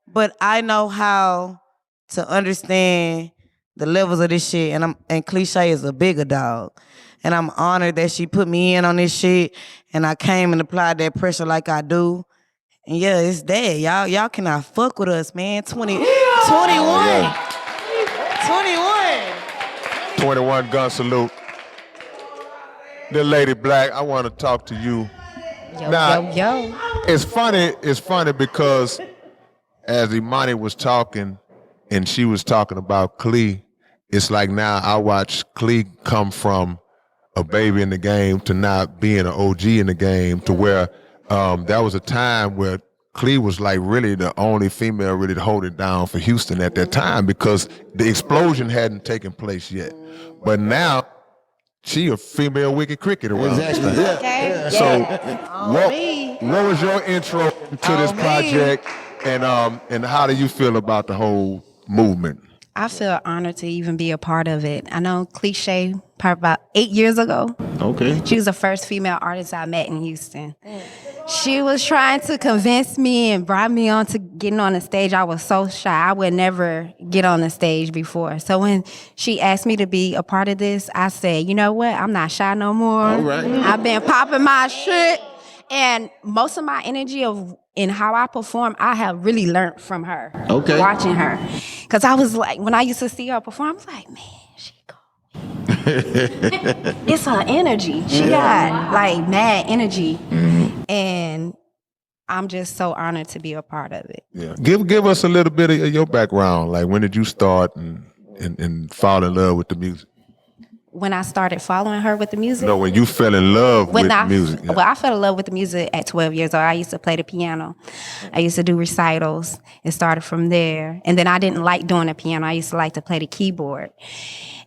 But I know how to understand the levels of this shit. And Cliche is a bigger dog. And I'm honored that she put me in on this shit. And I came and applied that pressure like I do. And yeah, it's that. Y'all cannot fuck with us, man. 21. 21 gun salute. The Lady Black, I want to talk to you. Yo. It's funny because as Imani was talking and she was talking about Clee, it's like now I watch Clee come from a baby in the game to now being an OG in the game, to where there was a time where Clee was like really the only female really to hold it down for Houston at that time, because the explosion hadn't taken place yet. But now she a female wicked cricket around. Exactly. Yeah. Okay. So Yeah. what was your intro to this project, and how do you feel about the whole movement? I feel honored to even be a part of it. I know Cliche probably about 8 years ago. Okay. She was the first female artist I met in Houston. She was trying to convince me and brought me on to getting on the stage. I was so shy. I would never get on the stage before. So when she asked me to be a part of this, I said, you know what? I'm not shy no more. All right. I've been popping my shit. And most of my energy in how I perform, I have really learned from her. Okay. Watching her. Because I was like, when I used to see her perform, I was like, man, she cool. It's her energy. She got like mad energy. Mm-hmm. And I'm just so honored to be a part of it. Yeah. Give us a little bit of your background. Like, when did you start and fall in love with the music? When I started following her with the music? No, when you fell in love with music. Yeah. Well, I fell in love with the music at 12 years old. I used to play the piano. I used to do recitals. It started from there. And then I didn't like doing the piano. I used to like to play the keyboard.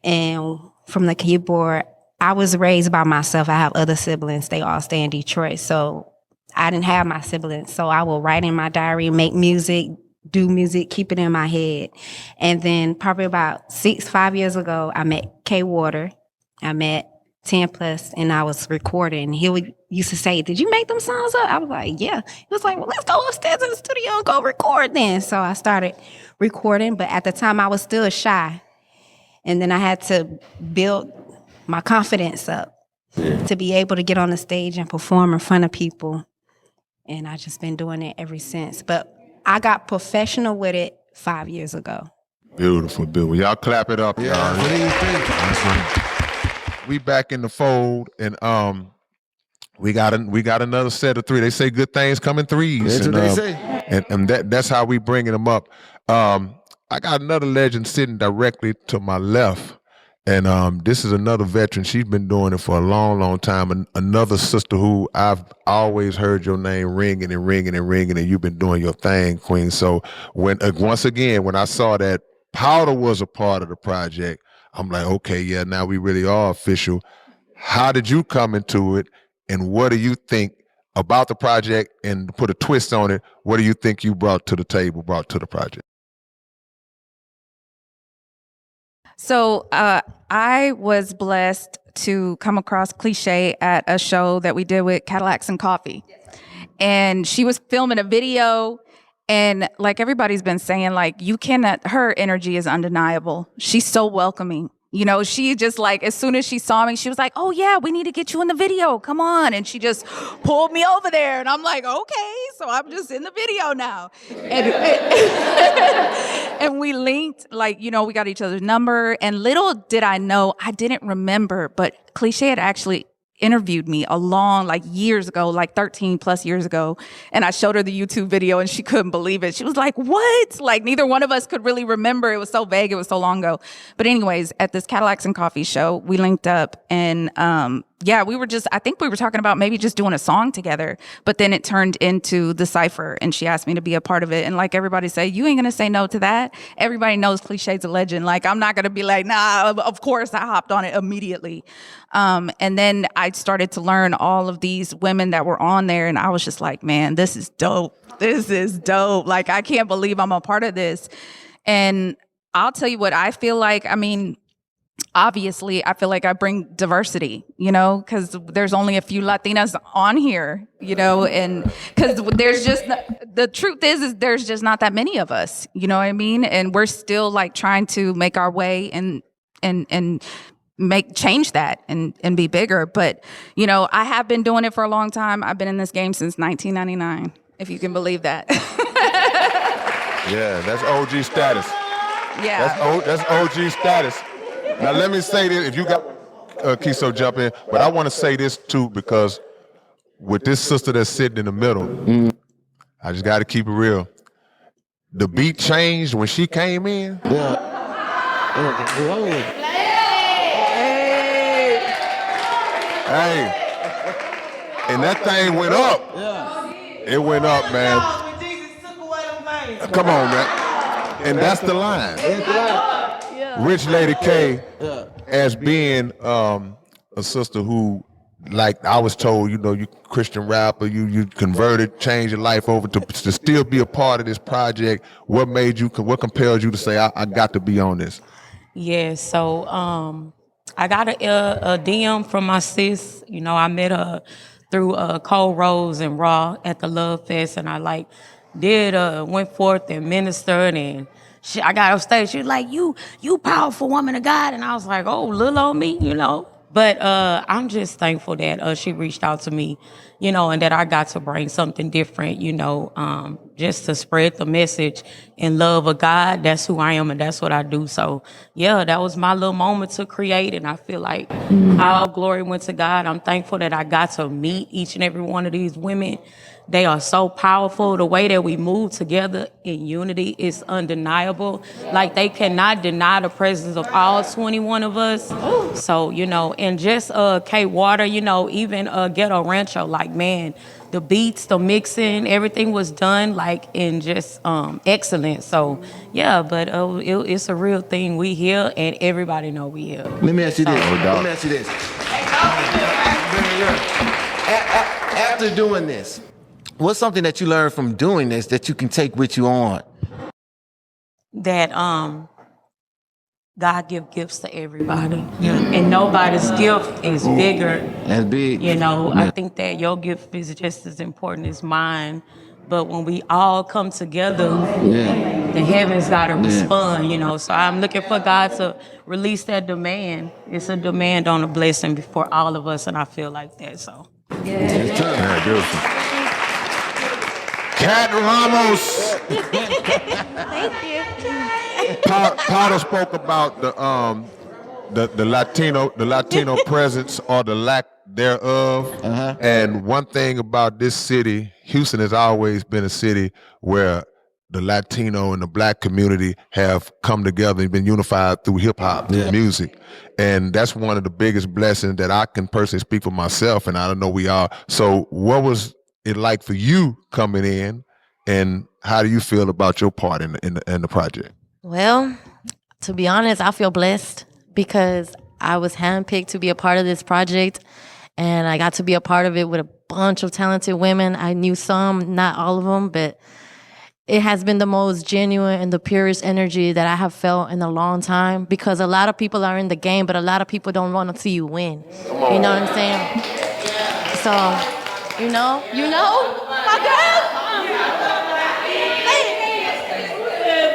And from the keyboard, I was raised by myself. I have other siblings. They all stay in Detroit. So I didn't have my siblings. So I will write in my diary, make music, do music, keep it in my head. And then probably about 5 years ago, I met K Water. I met 10 Plus, and I was recording. He used to say, did you make them songs up? I was like, yeah. He was like, well, let's go upstairs in the studio and go record then. So I started recording, but at the time I was still shy. And then I had to build my confidence up to be able to get on the stage and perform in front of people. And I've just been doing it ever since. But I got professional with it 5 years ago. Beautiful. Y'all clap it up, y'all. What do you think? That's right. We back in the fold, and we got another set of three. They say good things come in threes. That's what they say. And that's how we bringing them up. I got another legend sitting directly to my left, and this is another veteran. She's been doing it for a long, long time. And another sister who I've always heard your name ringing, and you've been doing your thing, Queen. So once again, when I saw that Powder was a part of the project, I'm like, okay, yeah, now we really are official. How did you come into it, and what do you think about the project? And to put a twist on it, what do you think you brought to the project? So I was blessed to come across Cliche at a show that we did with Cadillacs and Coffee. And she was filming a video, and like everybody's been saying, like, her energy is undeniable. She's so welcoming. You know, she just like, as soon as she saw me, she was like, oh yeah, we need to get you in the video. Come on. And she just pulled me over there. And I'm like, okay, so I'm just in the video now. And we linked, like, you know, we got each other's number. And little did I know, I didn't remember, but Cliche had actually interviewed me years ago, like 13 plus years ago. And I showed her the YouTube video and she couldn't believe it. She was like, what? Like neither one of us could really remember. It was so vague. It was so long ago. But anyways, at this Cadillacs and Coffee show, we linked up and, I think we were talking about maybe just doing a song together, but then it turned into the cipher and she asked me to be a part of it. And like everybody say, you ain't going to say no to that. Everybody knows Cliché's a legend. Like I'm not going to be like, nah, of course I hopped on it immediately. And then I started to learn all of these women that were on there and I was just like, man, this is dope. This is dope. Like, I can't believe I'm a part of this. And I'll tell you what I feel like. I mean, obviously, I feel like I bring diversity, because there's only a few Latinas on here, and because the truth is there's just not that many of us, you know what I mean? And we're still like trying to make our way and change that and be bigger. But, I have been doing it for a long time. I've been in this game since 1999, if you can believe that. Yeah, that's OG status. Yeah. That's OG status. Now let me say this, if you got Kiso jump in, but I want to say this too, because with this sister that's sitting in the middle, I just got to keep it real. The beat changed when she came in. Yeah. Hey. And that thing went up. Yeah. It went up, man. Come on, man. And that's the line. Rich Lady K, as being a sister who, like I was told, you Christian rapper, you converted, changed your life over to still be a part of this project. What compelled you to say, I got to be on this? Yeah, so I got a DM from my sis. I met her through Cold Rose and Raw at the Love Fest, and I went forth and ministered, and I got off stage. She was like, you powerful woman of God. And I was like, oh, little old me, But I'm just thankful that she reached out to me, and that I got to bring something different, just to spread the message and love of God. That's who I am and that's what I do. So, yeah, that was my little moment to create. And I feel like all glory went to God. I'm thankful that I got to meet each and every one of these women. They are so powerful. The way that we move together in unity is undeniable. Like, they cannot deny the presence of all 21 of us. So, and just K Water, even Ghetto Rancho, like, man, the beats, the mixing, everything was done like in just excellence. So, yeah, but it's a real thing. We here and everybody know we here. Let me ask you this. After doing this, what's something that you learned from doing this that you can take with you on? That God give gifts to everybody, and nobody's gift is bigger. That's big. I think that your gift is just as important as mine. But when we all come together, the heavens gotta respond. So I'm looking for God to release that demand. It's a demand on a blessing before all of us, and I feel like that. So Yeah, beautiful. Cat Ramos. Thank you. Potter spoke about the Latino presence or the lack thereof. And one thing about this city, Houston has always been a city where the Latino and the Black community have come together and been unified through hip hop, through music. And that's one of the biggest blessings that I can personally speak for myself, and I know we are. So what was it like for you coming in, and how do you feel about your part in the project? Well, to be honest, I feel blessed because I was handpicked to be a part of this project, and I got to be a part of it with a bunch of talented women. I knew some, not all of them, but it has been the most genuine and the purest energy that I have felt in a long time, because a lot of people are in the game, but a lot of people don't want to see you win. You know what I'm saying? So, my girl.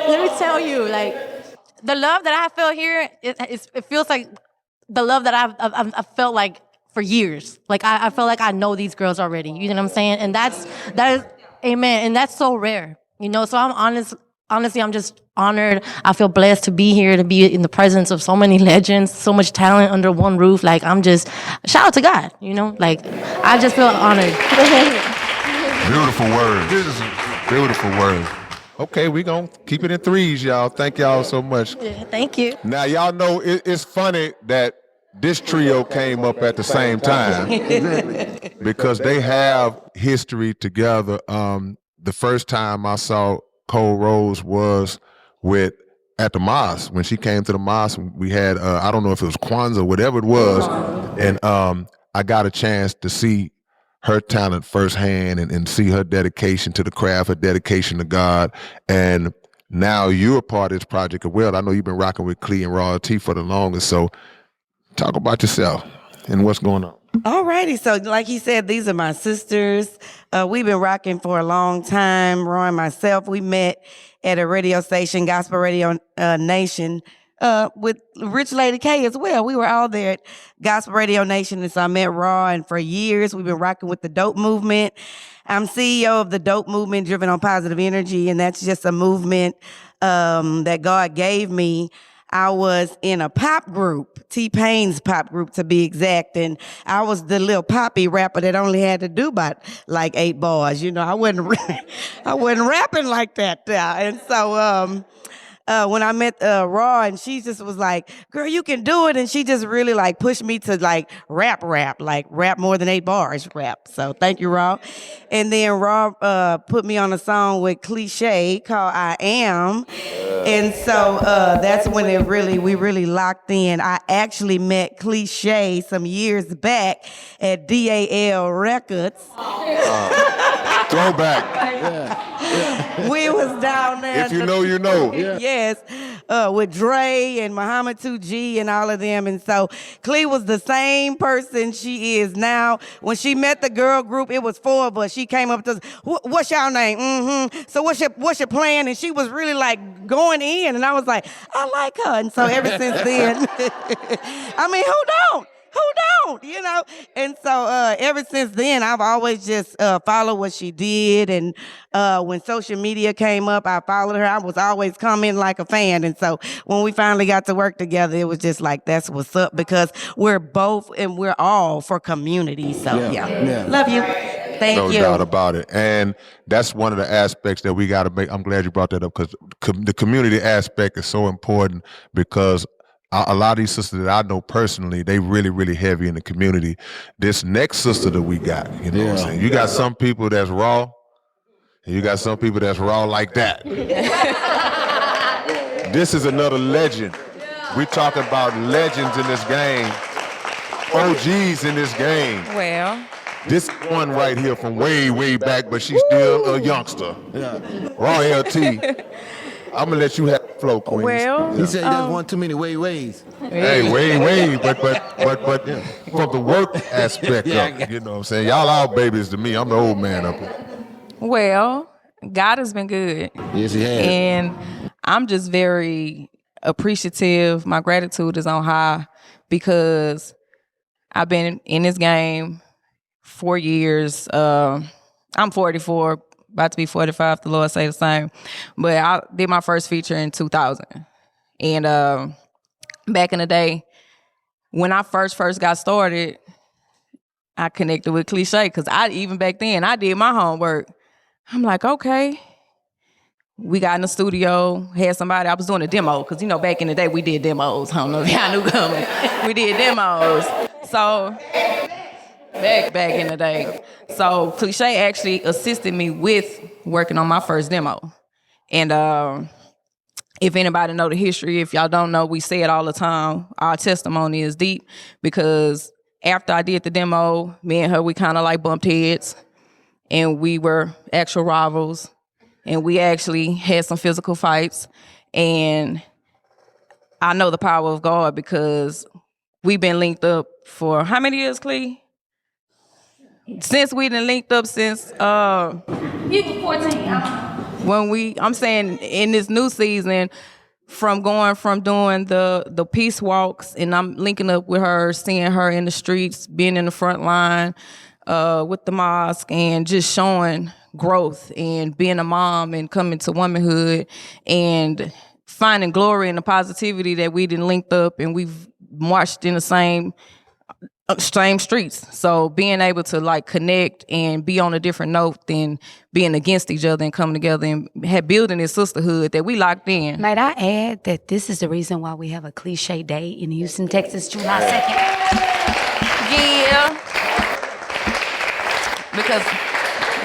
Let me tell you, like, the love that I feel here, it feels like the love that I've felt like for years. Like, I feel like I know these girls already. You know what I'm saying? And that is, amen. And that's so rare. So I'm honest. honestly, I'm just honored. I feel blessed to be here, to be in the presence of so many legends, so much talent under one roof. Like, I'm just, shout out to God, you know? Like, I just feel honored. Beautiful words. Beautiful words. Okay, we gonna keep it in threes, y'all. Thank y'all so much. Yeah, thank you. Now, y'all know it's funny that this trio came up at the same time because they have history together. The first time I saw Cole Rose was at the mosque. When she came to the mosque, we had I don't know if it was Kwanzaa, whatever it was, and I got a chance to see her talent firsthand and see her dedication to the craft, her dedication to God. And now you're a part of this project as well. I know you've been rocking with Clee and Raw T for the longest. So talk about yourself and what's going on. Alrighty, so like he said, these are my sisters. We've been rocking for a long time. Raw and myself, we met at a radio station, Gospel Radio Nation, with Rich Lady K as well. We were all there at Gospel Radio Nation, and so I met Raw, and for years we've been rocking with the Dope Movement. I'm CEO of the Dope Movement, driven on positive energy, and that's just a movement that God gave me. I was in a pop group, T-Pain's pop group to be exact, and I was the little poppy rapper that only had to do about like 8 bars. You know, I wasn't rapping like that. And so when I met Raw, and she just was like, girl, you can do it. And she just really like pushed me to like rap, like rap more than 8 bars rap. So thank you, Raw. And then Raw put me on a song with Cliche called I Am. And so that's when we really locked in. I actually met Cliche some years back at DAL Records. Throwback. We was down there. If you know, you know. Yes, with Dre and Muhammad 2G and all of them. And so Clee was the same person she is now. When she met the girl group, it was 4 of us. She came up to us, what's y'all name? Mm-hmm. So what's your plan? And she was really like going in. And I was like, I like her. And so ever since then, I mean, who don't? You know? And so ever since then, I've always just followed what she did. And when social media came up, I followed her. I was always commenting like a fan. And so when we finally got to work together, it was just like, that's what's up, because we're both and we're all for community. So yeah. Love you. Thank you. No doubt about it. And that's one of the aspects that we got to make. I'm glad you brought that up, because the community aspect is so important, because a lot of these sisters that I know personally, they really, really heavy in the community. This next sister that we got, you know what I'm saying? You got some people that's raw, and you got some people that's raw like that. This is another legend. We talking about legends in this game, OGs in this game. Well, this one right here from way, way back, but she's still a youngster. Raw LT. I'm gonna let you have the flow, Queen. Well, he said there's one too many ways. Hey, but from the work aspect of it, you know what I'm saying? Y'all our babies to me. I'm the old man up here. Well, God has been good. Yes, he has. And I'm just very appreciative. My gratitude is on high, because I've been in this game 4 years. I'm 44. About to be 45, the Lord say the same. But I did my first feature in 2000. And back in the day, when I first got started, I connected with Cliche, because even back then, I did my homework. I'm like, okay. We got in the studio, had somebody, I was doing a demo, because, you know, back in the day, we did demos. I don't know if y'all knew coming. We did demos. So back in the day. So Cliche actually assisted me with working on my first demo. And if anybody know the history, if y'all don't know, we say it all the time, our testimony is deep, because after I did the demo, me and her, we kind of like bumped heads, and we were actual rivals, and we actually had some physical fights. And I know the power of God, because we've been linked up for how many years, Clee? Since we done linked up since 14. When I'm saying in this new season, from doing the peace walks, and I'm linking up with her, seeing her in the streets, being in the front line with the mosque, and just showing growth and being a mom and coming to womanhood and finding glory in the positivity that we didn't linked up and we've marched in the same streets. So being able to like connect and be on a different note than being against each other and coming together and building this sisterhood that we locked in. Might I add that this is the reason why we have a cliche day in Houston, Texas, July 2nd? Yeah. Because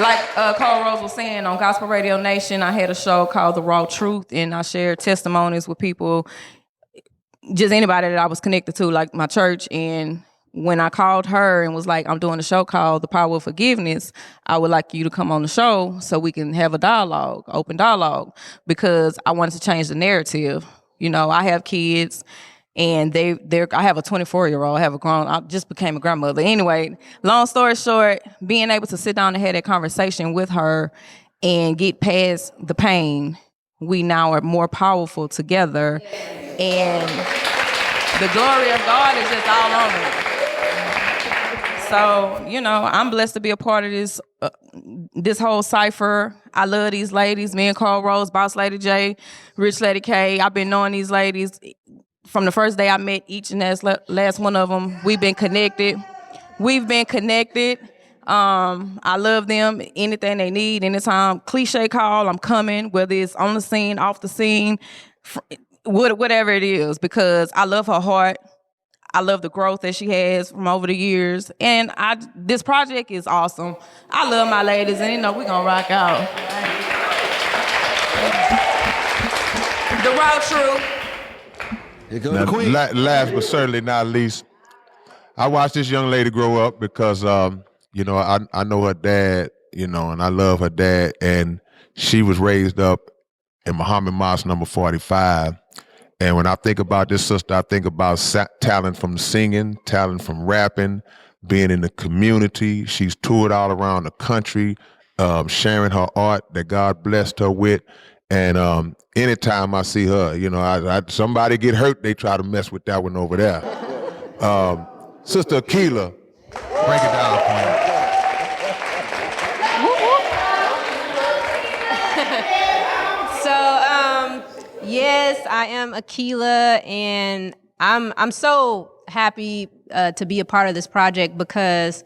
like Cole Rose was saying on Gospel Radio Nation, I had a show called The Raw Truth, and I shared testimonies with people, just anybody that I was connected to, like my church. And when I called her and was like, I'm doing a show called The Power of Forgiveness, I would like you to come on the show so we can have a dialogue, open dialogue, because I wanted to change the narrative. You know, I have kids and I have a 24-year-old, I just became a grandmother. Anyway, long story short, being able to sit down and have that conversation with her and get past the pain, we now are more powerful together. And the glory of God is just all over it. So, you know, I'm blessed to be a part of this whole cipher. I love these ladies, me and Cole Rose, Boss Lady J, Rich Lady K. I've been knowing these ladies from the first day I met each and last one of them. We've been connected. I love them. Anything they need, anytime cliche call, I'm coming, whether it's on the scene, off the scene, whatever it is, because I love her heart. I love the growth that she has from over the years. And this project is awesome. I love my ladies, and you know, we're going to rock out. The Raw Truth. Now, last but certainly not least, I watched this young lady grow up because, you know, I know her dad, you know, and I love her dad. And she was raised up in Muhammad Mosque number 45. And when I think about this sister, I think about talent from singing, talent from rapping, being in the community. She's toured all around the country, sharing her art that God blessed her with. And anytime I see her, you know, somebody get hurt, they try to mess with that one over there. Sister Akila, break it down for me. Yes, I am Akila, and I'm so happy to be a part of this project because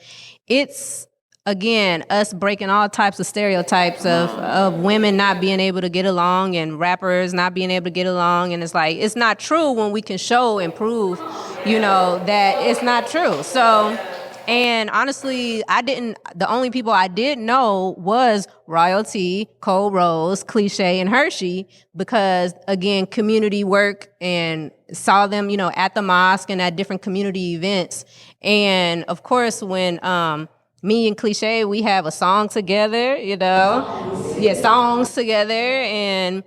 it's, again, us breaking all types of stereotypes of women not being able to get along and rappers not being able to get along. And it's like, it's not true when we can show and prove, you know, that it's not true. So, and honestly, the only people I did know was Royalty, Cole Rose, Cliche, and Hershey, because again, community work, and saw them, you know, at the mosque and at different community events. And of course, when me and Cliche, we have a song together, you know, songs together, and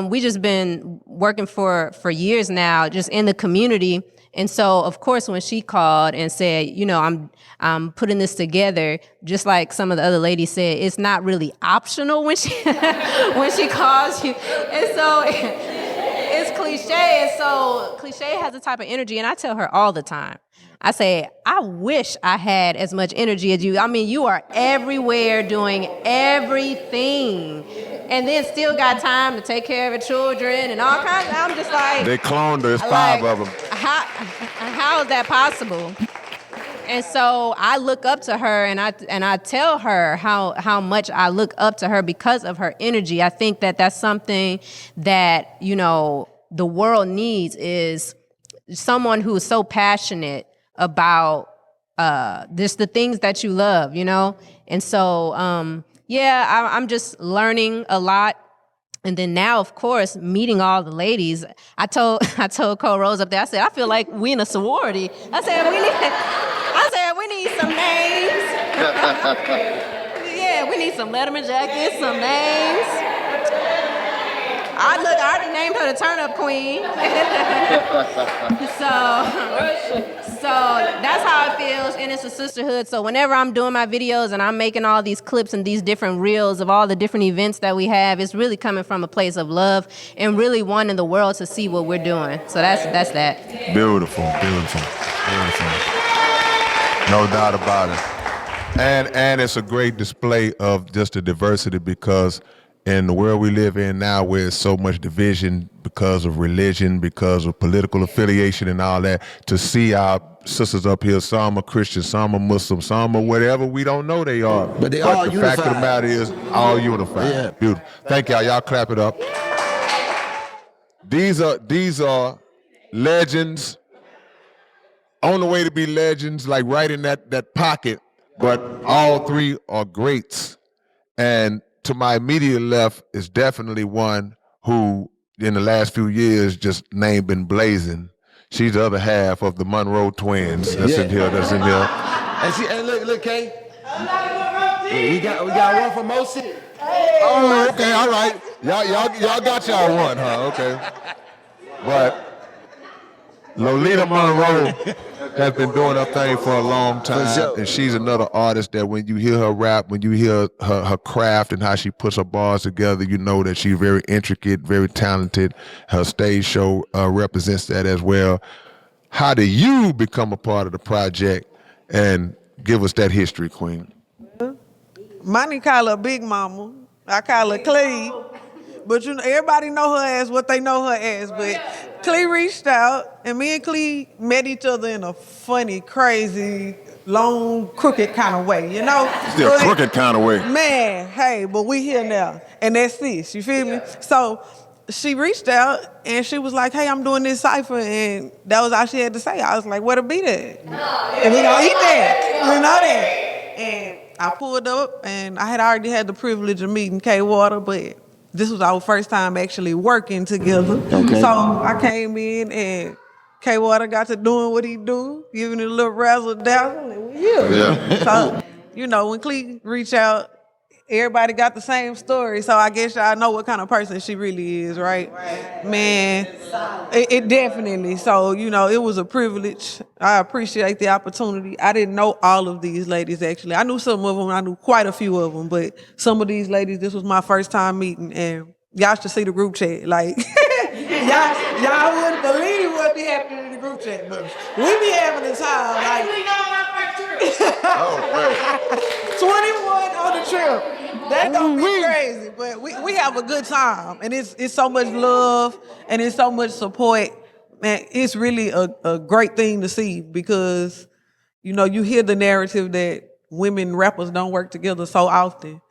we just been working for years now, just in the community. And so, of course, when she called and said, you know, I'm putting this together, just like some of the other ladies said, it's not really optional when she when she calls you. And so it's Cliche. And so Cliche has a type of energy, and I tell her all the time, I say, I wish I had as much energy as you. I mean, you are everywhere doing everything, and then still got time to take care of your children and all kinds. I'm just like, they cloned her. There's 5 of them. How is that possible? And so I look up to her, and I tell her how much I look up to her because of her energy. I think that that's something that, you know, the world needs, is someone who is so passionate about just the things that you love, you know? And so, I'm just learning a lot. And then now, of course, meeting all the ladies, I told Cole Rose up there, I said, I feel like we in a sorority. I said, we need some names. Yeah, we need some Letterman jackets, some names. I already named her the Turn-Up Queen. So that's how it feels, and it's a sisterhood. So whenever I'm doing my videos and I'm making all these clips and these different reels of all the different events that we have, it's really coming from a place of love and really wanting the world to see what we're doing. So that's that. Beautiful. No doubt about it. And it's a great display of just the diversity because in the world we live in now where there's so much division because of religion, because of political affiliation and all that, to see our sisters up here, some are Christian, some are Muslim, some are whatever we don't know they are. But they all the fact of the unified. matter is all unified. Yeah. Beautiful. Thank y'all. Y'all clap it up. These are legends on the way to be legends, like right in that pocket, but all three are greats. And to my immediate left is definitely one who, in the last few years, just name been blazing. She's the other half of the Monroe twins. That's in here. And look, Kay. We got one for Mosi. Oh, okay, all right. Y'all got y'all one, huh? Okay. But Lolita Monroe has been doing her thing for a long time, and she's another artist that when you hear her rap, when you hear her craft and how she puts her bars together, you know that she's very intricate, very talented. Her stage show represents that as well. How do you become a part of the project, and give us that history, Queen? Money call her Big Mama. I call her Clee. But you know, everybody know her as what they know her as. But Clee reached out, and me and Clee met each other in a funny, crazy, long, crooked kind of way, you know? Still crooked kind of way. Man, hey, but we here now. And that's this, you feel me? So she reached out, and she was like, hey, I'm doing this cipher, and that was all she had to say. I was like, where to be there? And we gonna eat that. We know that. And I pulled up, and I had already had the privilege of meeting K Water, but this was our first time actually working together. Okay. So I came in, and K Water got to doing what he do, giving it a little razzle dazzle, and we here. Yeah. So, you know, when Clee reached out, everybody got the same story. So I guess y'all know what kind of person she really is, right? Man, it definitely. So, you know, it was a privilege. I appreciate the opportunity. I didn't know all of these ladies, actually. I knew some of them. I knew quite a few of them. But some of these ladies, this was my first time meeting. And y'all should see the group chat. Like, y'all wouldn't believe what be happening in the group chat. But we be having a time. Like, 21 on the trip. That don't be crazy, but we have a good time, and it's so much love and it's so much support. Man, it's really a great thing to see because, you know, you hear the narrative that women rappers don't work together so often.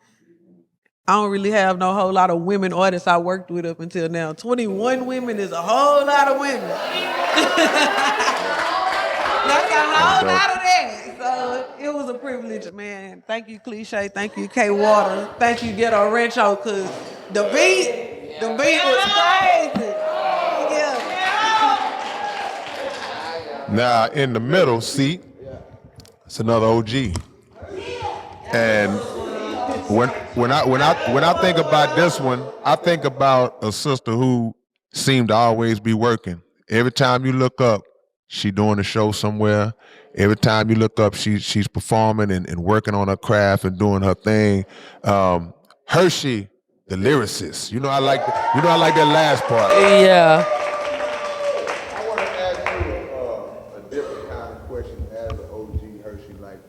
I don't really have no whole lot of women artists I worked with up until now. 21 women is a whole lot of women. That's a whole lot of that. So it was a privilege, man. Thank you, Cliche. Thank you, K Water. Thank you, Ghetto Rancho, because the beat was crazy. Yeah. Now in the middle seat, it's another OG. And when I think about this one, I think about a sister who seemed to always be working. Every time you look up, she doing a show somewhere. Every time you look up, she's performing and working on her craft and doing her thing. Hershey, the lyricist. You know I like that last part. Yeah. I want to ask you a different kind of question as an OG Hershey. Like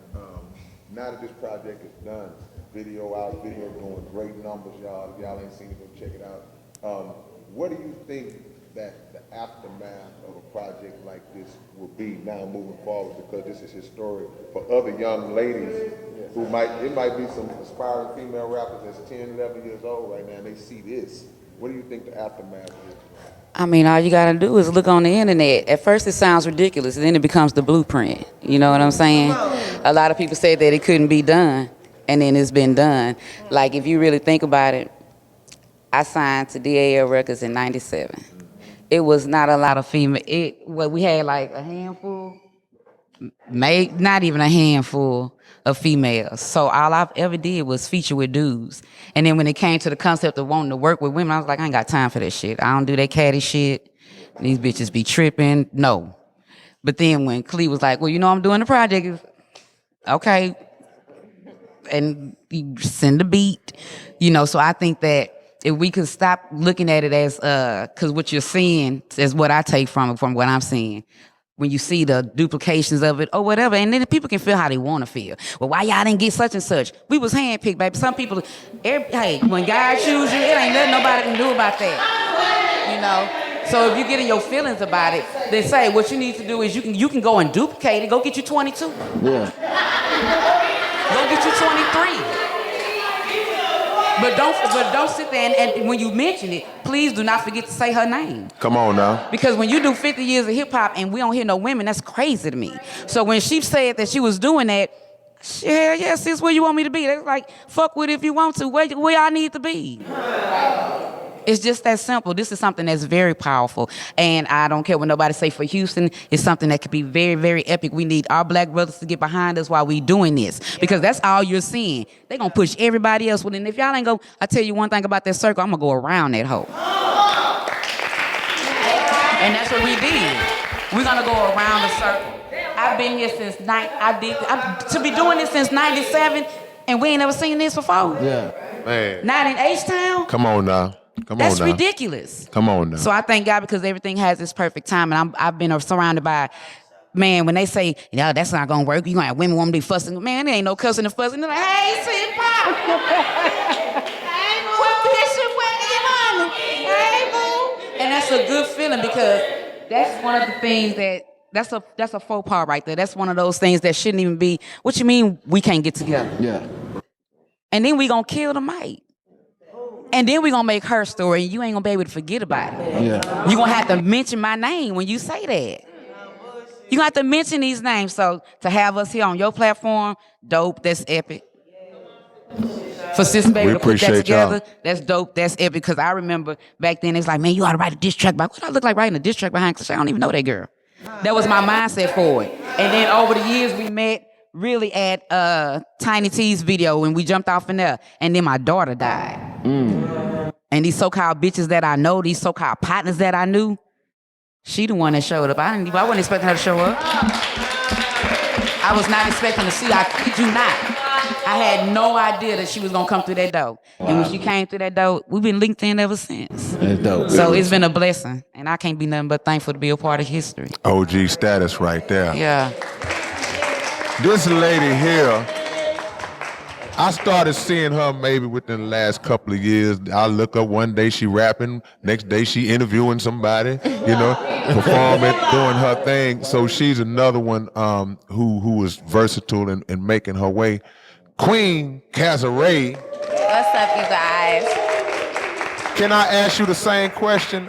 now that this project is done, video doing great numbers, y'all. If y'all ain't seen it, go check it out. What do you think that the aftermath of a project like this will be now moving forward, because this is historic for other young ladies who it might be some aspiring female rappers that's 10, 11 years old right now, and they see this. What do you think the aftermath is? I mean, all you gotta do is look on the internet. At first it sounds ridiculous, and then it becomes the blueprint. You know what I'm saying? A lot of people said that it couldn't be done, and then it's been done. Like, if you really think about it, I signed to DAL Records in '97. It was not a lot of female. We had like a handful, not even a handful of females. So all I've ever did was feature with dudes. And then when it came to the concept of wanting to work with women, I was like, I ain't got time for that shit. I don't do that catty shit. These bitches be tripping. No. But then when Clee was like, well, you know, I'm doing the project. Okay. And you send the beat, you know. So I think that if we could stop looking at it as, because what you're seeing is what I take from it, from what I'm seeing. when you see the duplications of it or whatever, and then people can feel how they want to feel. Well, why y'all didn't get such and such? We was handpicked, baby. Some people, hey, when God chooses you, it ain't nothing nobody can do about that, you know? So if you get in your feelings about it, they say what you need to do is you can go and duplicate it. Go get you 22. Yeah. Go get you 23. But don't sit there and when you mention it, please do not forget to say her name. Come on now. Because when you do 50 years of hip hop and we don't hear no women, that's crazy to me. So when she said that she was doing that, hell yeah, sis, where you want me to be? That's like, fuck with it if you want to. Where I need to be. It's just that simple. This is something that's very powerful. And I don't care what nobody say for Houston. It's something that could be very, very epic. We need our black brothers to get behind us while we doing this. Because that's all you're seeing. They going to push everybody else. Well, and if y'all ain't go, I tell you one thing about that circle, I'm going to go around that hoe. And that's what we did. We're going to go around the circle. I've been here since to be doing this since 97, and we ain't never seen this before. Yeah. Man. Not in H-Town. Come on now. That's ridiculous. Come on now. So I thank God because everything has its perfect time, and I've been surrounded by, man, when they say, that's not gonna work, you gonna have women want to be fussing. Man, there ain't no cussing and fussing. They're like, hey, sit pop. Hey, boo. Hey, boo. And that's a good feeling because that's one of the things that's a faux pas right there. That's one of those things that shouldn't even be. What you mean we can't get together? Yeah. And then we gonna kill the mic. And then we're going to make her story, and you ain't going to be able to forget about it. Yeah. You're going to have to mention my name when you say that. You're going to have to mention these names. So to have us here on your platform, dope, that's epic. For Sister Baby to put that together, that's dope, that's epic. Because I remember back then, it's like, man, you ought to write a diss track. What do I look like writing a diss track behind Cliche? I don't even know that girl. That was my mindset for it. And then over the years, we met really at Tiny T's video when we jumped off in there. And then my daughter died. And these so-called bitches that I know, these so-called partners that I knew, she the one that showed up. I wasn't expecting her to show up. I was not expecting to see her. I kid you not. I had no idea that she was gonna come through that door. Wow. And when she came through that door, we've been linked in ever since. That's dope. So it's been a blessing. And I can't be nothing but thankful to be a part of history. OG status right there. Yeah. This lady here, I started seeing her maybe within the last couple of years. I look up one day she rapping, next day she interviewing somebody, performing, doing her thing. So she's another one who is versatile and making her way. Queen Cazaray. What's up, you guys? Can I ask you the same question?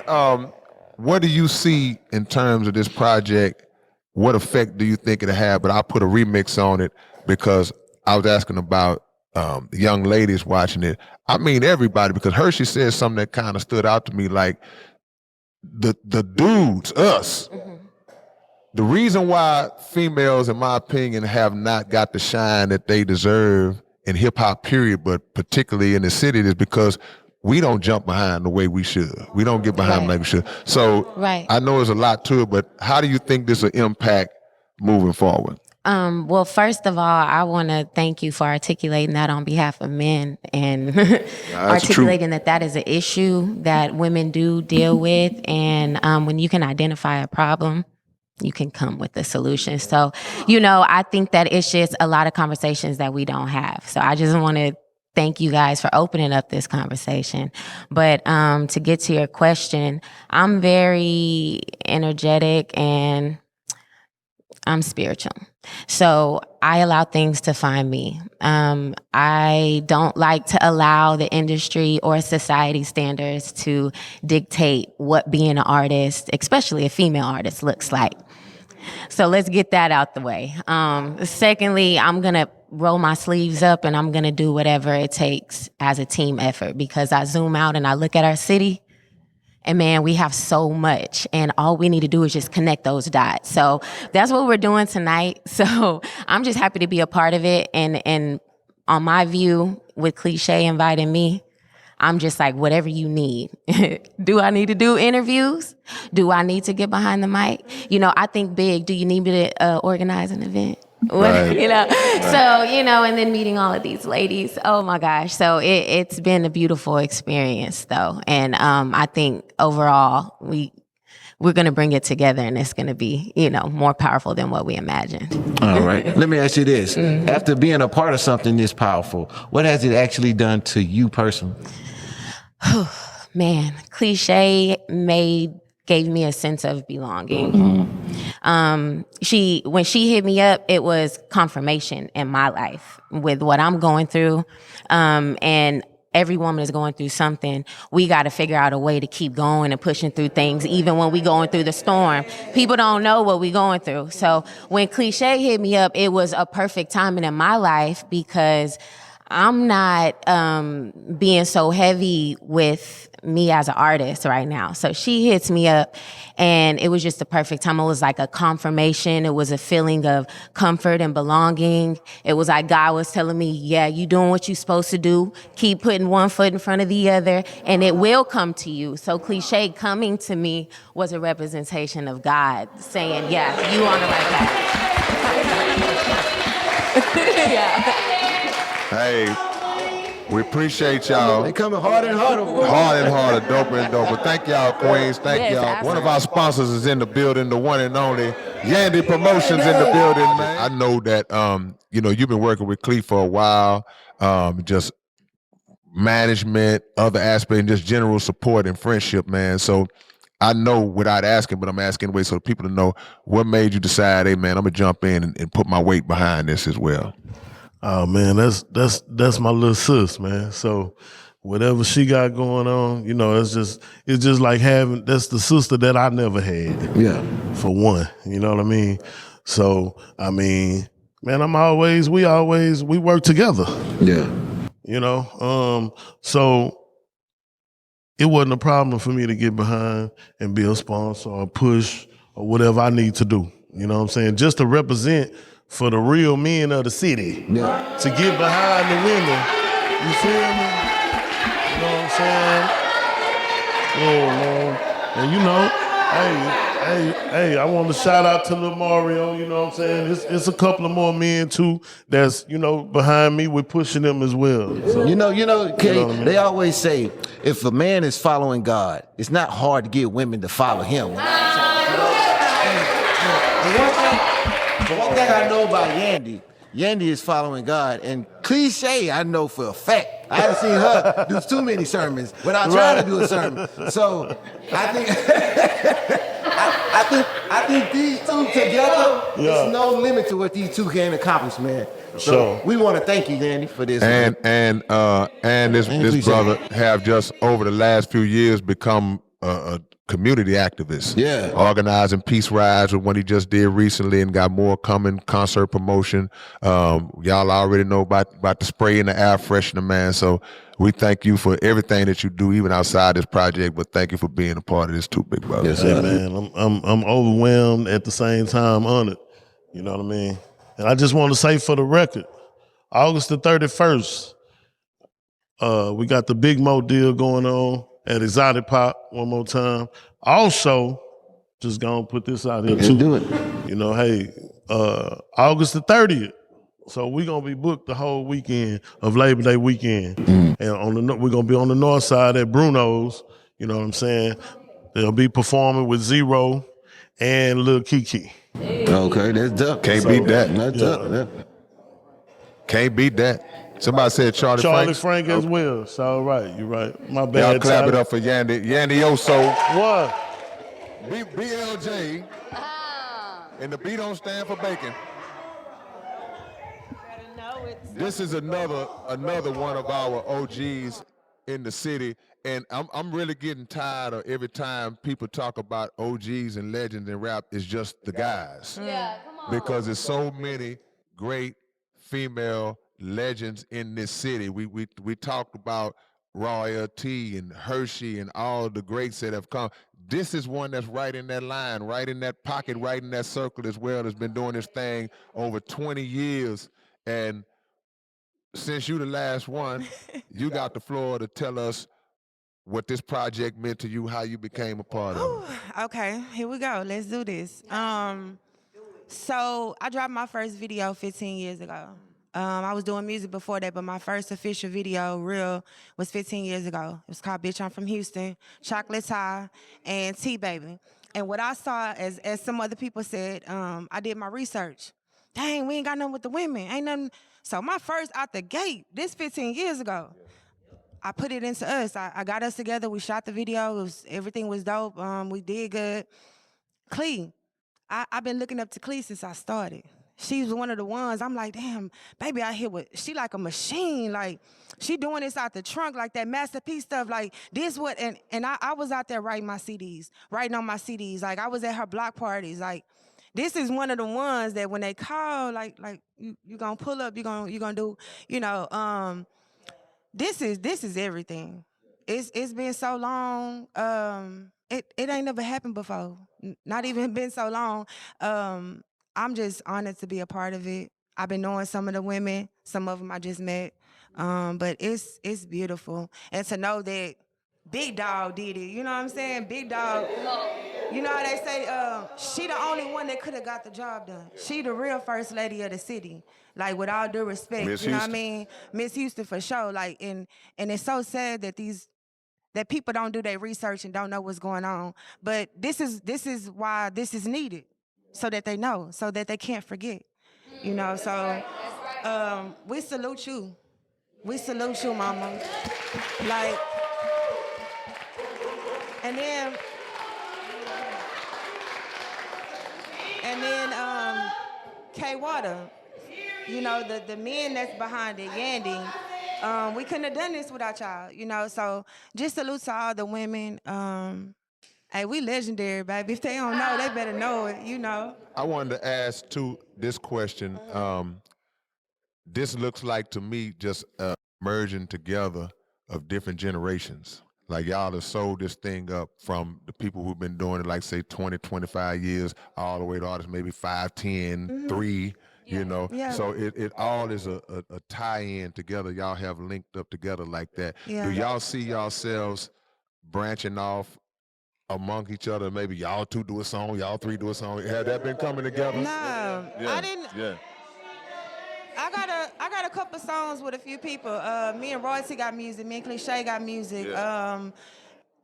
What do you see in terms of this project? What effect do you think it'll have? But I'll put a remix on it because I was asking about the young ladies watching it. I mean everybody, because Hershey said something that kind of stood out to me, like the dudes, us. Mm-hmm. The reason why females, in my opinion, have not got the shine that they deserve in hip hop period, but particularly in the city, is because we don't jump behind the way we should. We don't get behind like we should. So I know there's a lot to it, but how do you think this will impact moving forward? Well, first of all, I want to thank you for articulating that on behalf of men and articulating that is an issue that women do deal with. And when you can identify a problem, you can come with a solution. So, I think that it's just a lot of conversations that we don't have. So I just want to thank you guys for opening up this conversation. But to get to your question, I'm very energetic and I'm spiritual. So I allow things to find me. I don't like to allow the industry or society standards to dictate what being an artist, especially a female artist, looks like. So let's get that out the way. Secondly, I'm going to roll my sleeves up and I'm going to do whatever it takes as a team effort, because I zoom out and I look at our city and man, we have so much and all we need to do is just connect those dots. So that's what we're doing tonight. So I'm just happy to be a part of it. And on my view, with Cliche inviting me, I'm just like, whatever you need. Do I need to do interviews? Do I need to get behind the mic? I think big. Do you need me to organize an event? Right. So, and then meeting all of these ladies. Oh my gosh. So it's been a beautiful experience though. And I think overall we we're going to bring it together, and it's going to be, more powerful than what we imagined. All right. Let me ask you this. After being a part of something this powerful, what has it actually done to you personally? Man, Cliche gave me a sense of belonging. When she hit me up, it was confirmation in my life with what I'm going through. And every woman is going through something. We got to figure out a way to keep going and pushing through things, even when we going through the storm. People don't know what we going through. So when Cliche hit me up, it was a perfect timing in my life because I'm not being so heavy with me as an artist right now. So she hits me up, and it was just the perfect time. It was like a confirmation. It was a feeling of comfort and belonging. It was like God was telling me, yeah, you doing what you're supposed to do. Keep putting one foot in front of the other, and it will come to you. So Cliche coming to me was a representation of God saying, yeah, you on the right path. Yeah. Hey, we appreciate y'all. They coming harder and harder. Hard and harder, doper and doper. Thank y'all, Queens. Thank y'all. Absolutely. One of our sponsors is in the building, the one and only Yandy Promotions in the building, man. I know that you've been working with Clee for a while. Just management, other aspects, and just general support and friendship, man. So I know without asking, but I'm asking anyway so people to know what made you decide, hey man, I'm gonna jump in and put my weight behind this as well. Oh man, that's my little sis, man. So whatever she got going on, it's just like that's the sister that I never had. Yeah. For one. You know what I mean? So man, we work together. Yeah. So it wasn't a problem for me to get behind and be a sponsor or push or whatever I need to do. You know what I'm saying? Just to represent for the real men of the city. Yeah. To get behind the women. You feel me? You know what I'm saying? Yeah, man. And hey, I want to shout out to Lil Mario, you know what I'm saying? It's a couple of more men too that's, behind me, we're pushing them as well. So, Kay, what I mean? they always say, if a man is following God, it's not hard to get women to follow him. The one thing I know about Yandy is following God, and Cliche I know for a fact. I haven't seen her do too many sermons without trying to do a sermon. So I think I think these two together, there's no limit to what these two can accomplish, man. So we want to thank you, Yandy, for this. And this brother have just over the last few years become a community activist. Yeah. Organizing peace rides with what he just did recently and got more coming, concert promotion. Y'all already know about the spray and the air freshener, man. So we thank you for everything that you do, even outside this project, but thank you for being a part of this too, big brother. Yes, sir. Man, I'm overwhelmed at the same time honored. You know what I mean? And I just want to say for the record, August the 31st, we got the Big Mo deal going on at Exotic Pop one more time. Also, just gonna put this out here too. Do it. August the 30th. So we're gonna be booked the whole weekend of Labor Day weekend. And we're gonna be on the north side at Bruno's, you know what I'm saying? They'll be performing with Zero and Lil Kiki. Okay, that's dope. Can't beat that. That's dope. Can't beat that. Somebody said Charlie Frank as well. It's all right. You're right. My bad. Y'all clap it up for Yandy. Yandy Oso. What? BLJ. And the B don't stand for bacon. This is another one of our OGs in the city. And I'm really getting tired of every time people talk about OGs and legends in rap, it's just the guys. Yeah, come on. Because there's so many great female legends in this city. We talked about Royalty and Hershey and all the greats that have come. This is one that's right in that line, right in that pocket, right in that circle as well. That's been doing this thing over 20 years. And since you the last one, you got the floor to tell us what this project meant to you, how you became a part of it. Okay, here we go. Let's do this. So I dropped my first video 15 years ago. I was doing music before that, but my first official video, real, was 15 years ago. It was called Bitch, I'm from Houston, Chocolate Tie, and T-Baby. And what I saw, as some other people said, I did my research. Dang, we ain't got nothing with the women. Ain't nothing. So my first out the gate, this 15 years ago, I put it into us. I got us together. We shot the video. Everything was dope. We did good. Clee, I've been looking up to Clee since I started. She's one of the ones, I'm like, damn, baby out here she like a machine. Like, she doing this out the trunk, like that masterpiece stuff. Like, this what, and I was out there writing on my CDs. Like, I was at her block parties. Like, this is one of the ones that when they call, like you gonna pull up, you gonna do, this is everything. It's been so long. It ain't never happened before. Not even been so long. I'm just honored to be a part of it. I've been knowing some of the women. Some of them I just met. But it's beautiful. And to know that Big Dog did it. You know what I'm saying? Big Dog. You know how they say, she the only one that could have got the job done. She the real first lady of the city. Like, with all due respect. Ms. You know Houston. what I mean? Ms.Houston for sure. Like, and it's so sad that that people don't do their research and don't know what's going on. But this is why this is needed. So that they know, so that they can't forget. So we salute you. We salute you, mama. Like, and then K Water, the men that's behind it, Yandy. We couldn't have done this without y'all, so just salute to all the women. Hey, we legendary, baby. If they don't know, they better know it, I wanted to ask, too, this question. This looks like, to me, just merging together of different generations. Like, y'all have sold this thing up from the people who've been doing it, like, say, 20, 25 years, all the way to artists maybe 5, 10, 3, Yeah. So it all is a tie-in together. Y'all have linked up together like that. Yeah. Do y'all see yourselves branching off among each other? Maybe y'all two do a song, y'all three do a song. Have that been coming together? No, I didn't. Yeah. I got a couple songs with a few people. Me and Royalty got music. Me and Cliche got music. Yeah.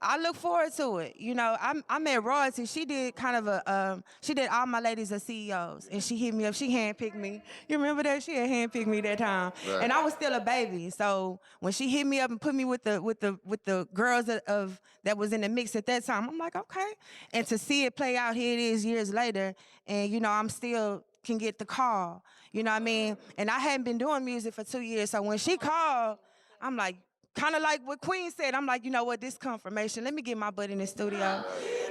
I look forward to it. I met Royalty. She did kind of she did All My Ladies Are CEOs, and she hit me up. She handpicked me. You remember that? She had handpicked me that time, Right. and I was still a baby. So when she hit me up and put me with the girls of that was in the mix at that time, I'm like, okay. And to see it play out, here it is years later, and I'm still can get the call. You know what I mean? And I hadn't been doing music for 2 years, so when she called, I'm like, kind of like what Queen said, I'm like, you know what, this confirmation. Let me get my butt in the studio.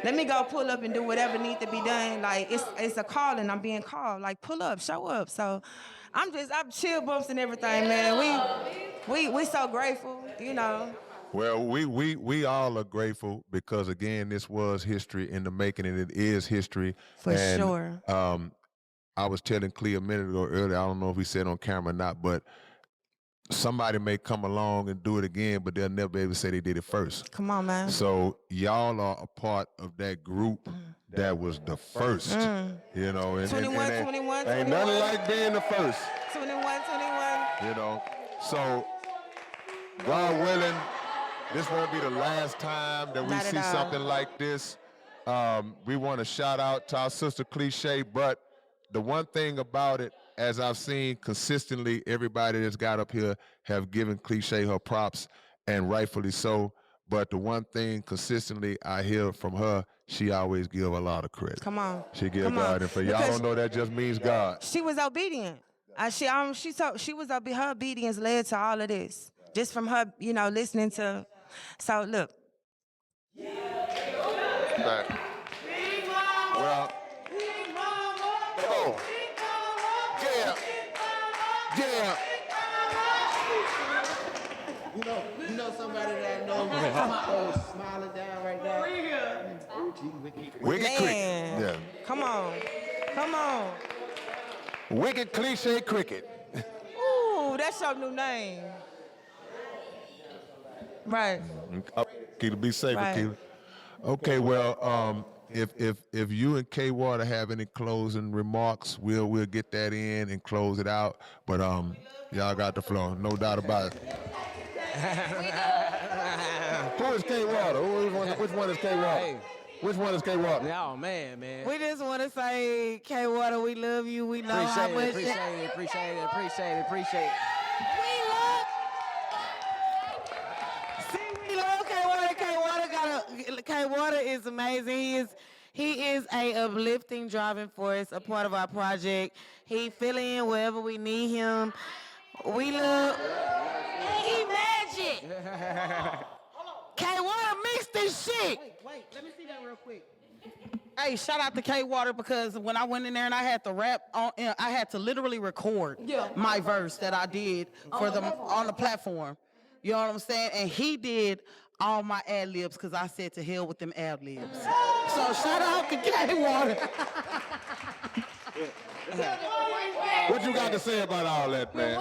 Let me go pull up and do whatever needs to be done. Like, it's a call and I'm being called. Like, pull up, show up. So I'm chill bumps and everything, man. We so grateful, Well, we all are grateful because, again, this was history in the making, and it is history. For sure. I was telling Clea a minute ago earlier, I don't know if we said on camera or not, but somebody may come along and do it again, but they'll never be able to say they did it first. Come on, man. So y'all are a part of that group that was the first, And, 21, 21, ain't nothing like being the first. 21. So God willing, this won't be the last time that we Not at see all. something like this. We want to shout out to our sister Cliche, but the one thing about it, as I've seen consistently, everybody that's got up here have given Cliche her props, and rightfully so. But the one thing consistently I hear from her, she always give a lot of credit. Come on. She give Come God, on. and for y'all Because don't know, that just means God. She was obedient. Her obedience led to all of this. Just from her, listening to. So look. Well, You know somebody that I know smiling down right now? Wicked Man. Cricket. Yeah. Come on. Wicked Cliche Cricket. Ooh, that's your new name. Right. Keita, be safe, Right. Keita. Okay, well, if you and K Water have any closing remarks, we'll get that in and close it out. But y'all got the floor, no doubt about it. Who is K Water? Which one is K Water? Which one is K-Water? Oh, man. We just want to say, K-Water, we love you. We know how much. Appreciate it. We love K-Water. K-Water is amazing. He is a uplifting driving force, a part of our project. He fill in wherever we need him. We love. He magic. K-Water mix this shit. Wait, let me see that real quick. Hey, shout out to K-Water because when I went in there and I had to rap on, I had to literally record my verse that I did for them on the platform. You know what I'm saying? And he did all my ad libs because I said to hell with them ad libs. So shout out to K-Water. What you got to say about all that, man?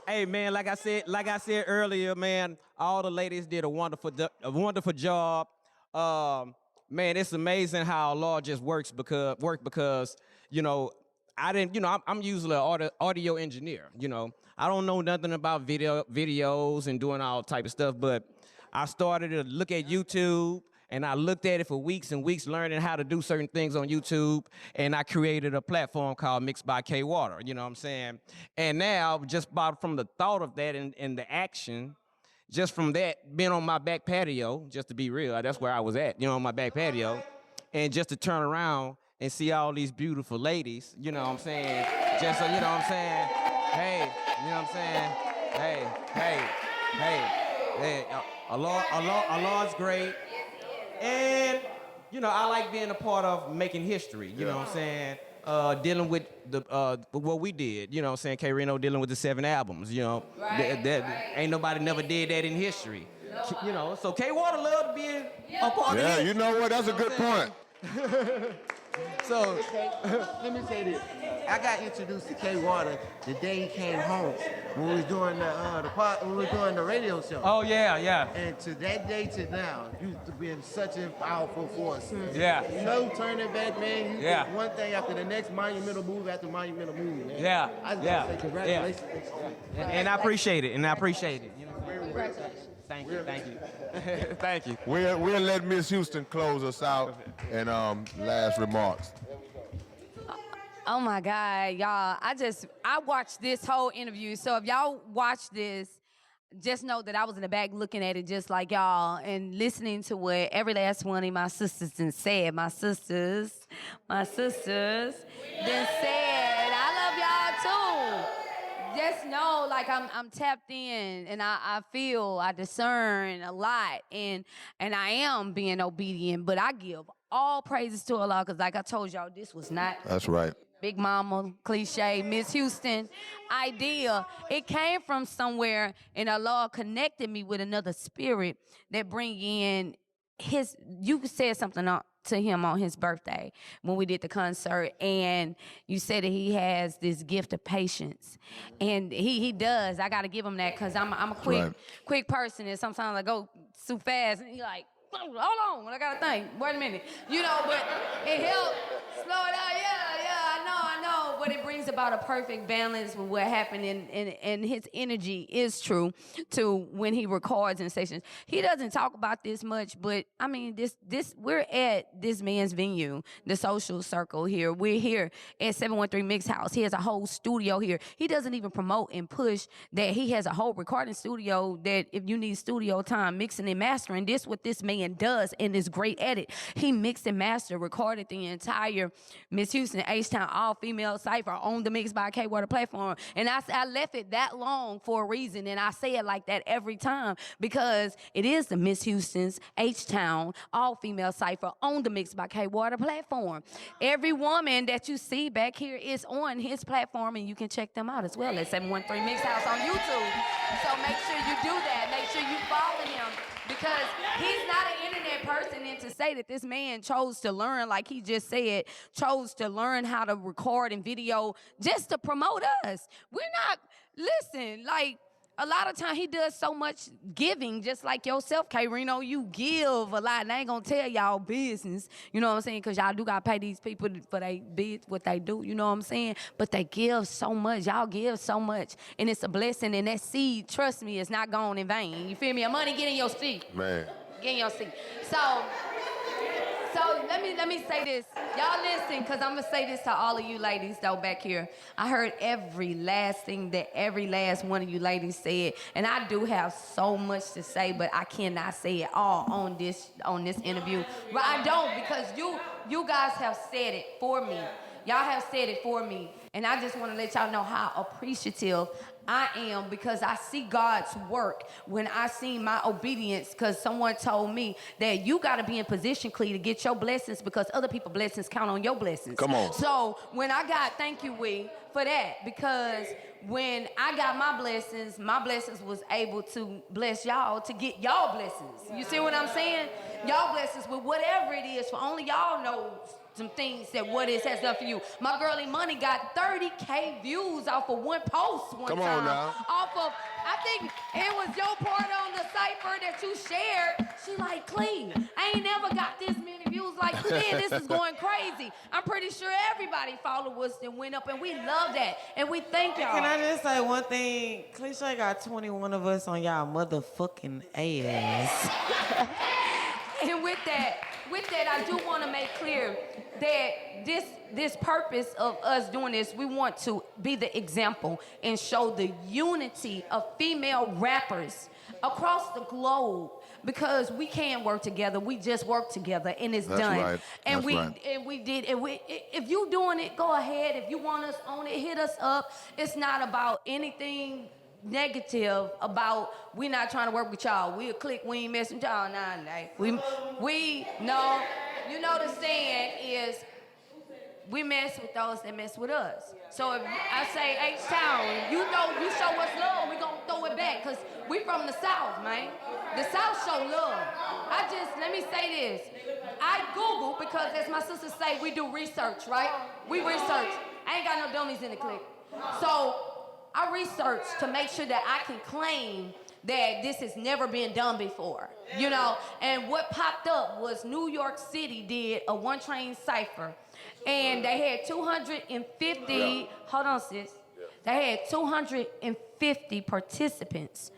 Hey, man, like I said earlier, man, all the ladies did a wonderful job. Man, it's amazing how Lord just works because you know, I'm usually an audio engineer. You know, I don't know nothing about videos and doing all type of stuff, but I started to look at YouTube. And I looked at it for weeks and weeks, learning how to do certain things on YouTube. And I created a platform called Mixed by K-Water, you know what I'm saying? And now, just from the thought of that and the action, just from that, being on my back patio, just to be real, that's where I was at, on my back patio. And just to turn around and see all these beautiful ladies, you know what I'm saying? Just so, you know what I'm saying? Hey, you know what I'm saying? Hey, Allah's great. And, I like being a part of making history, you know what I'm saying? Dealing with what we did, you know what I'm saying? K-Reno dealing with the 7 albums, ain't nobody never did that in history. So K-Water love to be a part of it. Yeah, you know what? That's a good point. So, let me say this. I got introduced to K-Water the day he came home when we was doing the radio show. Oh, yeah. And to that day to now, you've been such a powerful force. Yeah. Turning back, man. You did one thing after the next monumental move after monumental move, man. Yeah. I just want to say congratulations. Yeah. And I appreciate it. Thank you. Thank you. We'll let Ms. Houston close us out and last remarks. Oh my God, y'all. I watched this whole interview. So if y'all watch this, just know that I was in the back looking at it just like y'all and listening to what every last one of my sisters then said. My sisters then said, I love y'all too. Just know, like I'm tapped in and I feel, I discern a lot and I am being obedient, but I give all praises to Allah because like I told y'all, this was not That's right. Big Mama, cliche, Ms.Houston idea. It came from somewhere and Allah connected me with another spirit that bring in you said something to him on his birthday when we did the concert and you said that he has this gift of patience and he does. I got to give him that because I'm a quick person and sometimes I go too fast and he like, hold on, I gotta think. Wait a minute. But it helped slow it down. Yeah, I know. But it brings about a perfect balance with what happened and his energy is true to when he records in sessions. He doesn't talk about this much, but I mean this we're at this man's venue, the social circle here. We're here at 713 Mix House. He has a whole studio here. He doesn't even promote and push that he has a whole recording studio that if you need studio time mixing and mastering, this what this man does and is great at it. He mixed and mastered, recorded the entire Ms.Houston H-Town all-female cipher on the Mixed by K-Water platform. And I left it that long for a reason, and I say it like that every time because it is the Ms.Houston's H-Town all-female cipher on the Mixed by K-Water platform. Every woman that you see back here is on his platform, and you can check them out as well at 713 Mix House on YouTube. So make sure you do that. Make sure you follow him. Because he's not an internet person, and to say that this man chose to learn, like he just said, chose to learn how to record and video just to promote us. A lot of time he does so much giving, just like yourself, K-Reno. You give a lot, and I ain't gonna tell y'all business, you know what I'm saying? Because y'all do gotta pay these people for they bid, what they do, you know what I'm saying? But they give so much, y'all give so much, and it's a blessing, and that seed, trust me, is not going in vain. You feel me? Your money get in your seed. Man. Get in your seed. So, So let me say this. Y'all listen, because I'm going to say this to all of you ladies, though, back here. I heard every last thing that every last one of you ladies said, and I do have so much to say, but I cannot say it all on this interview. But I don't, because you guys have said it for me. Y'all have said it for me. And I just want to let y'all know how appreciative I am, because I see God's work when I see my obedience, because someone told me that you got to be in position, Clee, to get your blessings, because other people's blessings count on your blessings. Come on. So when I got, thank you, Wee, for that, because when I got my blessings was able to bless y'all to get y'all blessings. You see what I'm saying? Y'all blessings with whatever it is, for only y'all know some things that what it has done for you. My girlie Money got 30K views off of one post one time. Come on now. Off of, I think it was your part on the cipher that you shared. She like, Clee, I ain't never got this many views like man, this is going crazy. I'm pretty sure everybody followed us and went up, and we love that. And we thank y'all. Can I just say one thing? Cliche got 21 of us on y'all motherfucking ass. And with that, I do want to make clear that this purpose of us doing this, we want to be the example and show the unity of female rappers across the globe, because we can work together. We just work together, and it's done. Right. And That's we did. If you doing it, go ahead. If you want us on it, hit us up. It's not about anything negative about we not trying to work with y'all. We a clique, we ain't messing with y'all. Nah. We know, you know the saying is we mess with those that mess with us. So if I say H-Town, you know, you show us love, we gonna throw it back, because we from the South, man. The South show love. Let me say this. I Google, because as my sisters say, we do research, right? We research. I ain't got no dummies in the clique. So I researched to make sure that I can claim that this has never been done before, you know? And what popped up was New York City did a one-train cipher, and they had 250, hold on, sis. They had 250 participants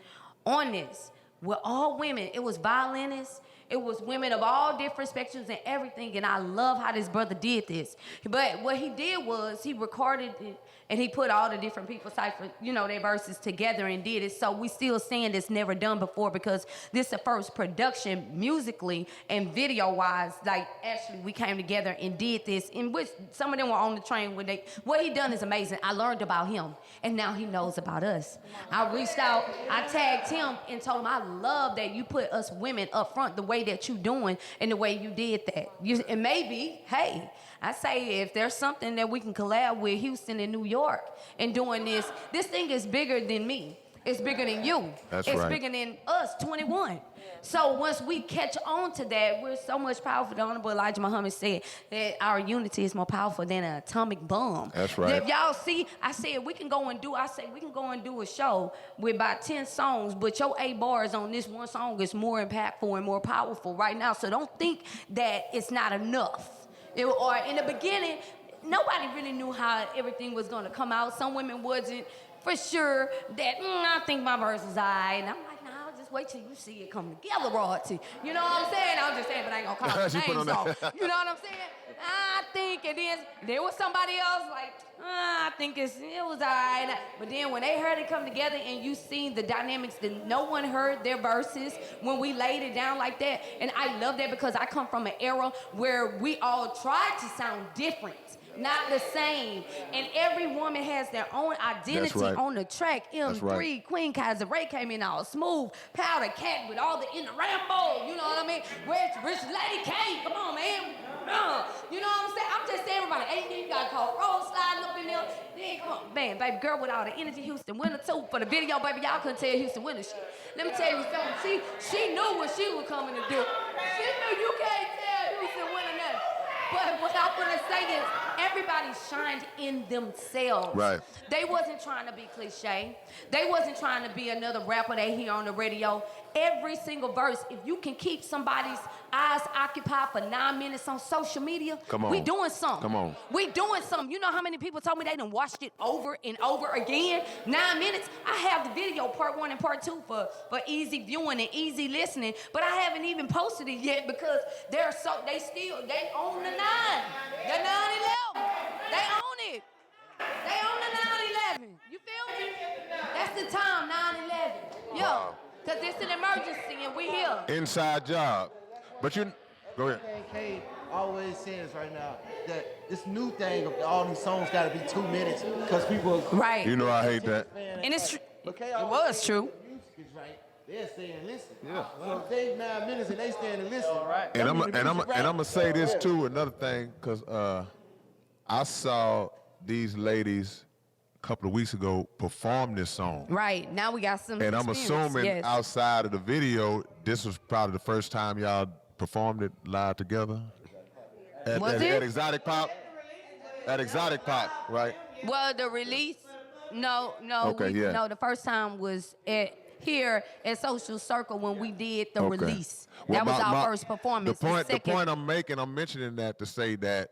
on this. With all women. It was violinists. It was women of all different spectrums and everything. And I love how this brother did this. But what he did was he recorded it, and he put all the different people's cipher, you know, their verses together and did it. So we still saying this never done before, because this is the first production musically and video wise. Like actually we came together and did this, in which some of them were on the train when what he done is amazing. I learned about him, and now he knows about us. I reached out, I tagged him and told him I love that you put us women up front the way that you doing and the way you did that. And maybe, hey, I say if there's something that we can collab with Houston and New York and doing this thing is bigger than me. It's bigger than you. That's it's right. bigger than us, 21. So once we catch on to that, we're so much powerful. The Honorable Elijah Muhammad said that our unity is more powerful than an atomic bomb. That's right. If y'all see, I said we can go and do a show with about 10 songs, but your 8 bars on this one song is more impactful and more powerful right now. So don't think that it's not enough. Or in the beginning, nobody really knew how everything was going to come out. Some women wasn't for sure that I think my verse is alright. And I'm like, nah, just wait till you see it come together, royalty. You know what I'm saying? I'm just saying, but I ain't gonna call her names off. You know what I'm saying? I think it is. There was somebody else like, I think it was alright. But then when they heard it come together and you seen the dynamics that no one heard their verses when we laid it down like that. And I love that because I come from an era where we all tried to sound different. Not the same. And every woman has their own identity on the track. M3, Queen Kaiser Ray came in all smooth. Powder Cat with all the in the Rambo. You know what I mean? Where's Rich Lady K? Come on, man. You know what I'm saying? I'm just saying everybody. Ain't you got called Rose sliding up in there. Then come on, man, baby girl with all the energy. Houston winner too. For the video, baby, y'all couldn't tell Houston winner shit. Let me tell you something. She knew what she was coming to do. She knew you can't tell Houston winner nothing. But what I'm gonna say is everybody shined in themselves. Right. They wasn't trying to be cliche. They wasn't trying to be another rapper they hear on the radio. Every single verse, if you can keep somebody's eyes occupied for 9 minutes on social media. Come on. We doing something. Come on. We doing something. You know how many people told me they done watched it over and over again? 9 minutes. I have the video part 1 and part 2 for easy viewing and easy listening, but I haven't even posted it yet because they own the 9. The 9/11. They own it. They own the 9/11. You feel me? That's the time, 9/11. Yo, because it's an emergency and we here. Inside job. But you, go ahead. Kay always says right now that this new thing of all these songs got to be 2 minutes because people. Right. You know I hate that. And it's true. It was true. Music is right. They're saying listen. Yeah. So if they 9 minutes and they stand and listen. Right. And I'm gonna say this too. Another thing, because I saw these ladies a couple of weeks ago perform this song. Right. Now we got some. And I'm assuming yes. outside of the video, this was probably the first time y'all performed it live together. At Exotic Pop. At Exotic Pop, right? Well, the release, no. Okay, No, the first time was here at Social Circle when we did the release. Well, that was our first performance. The point I'm making, I'm mentioning that to say that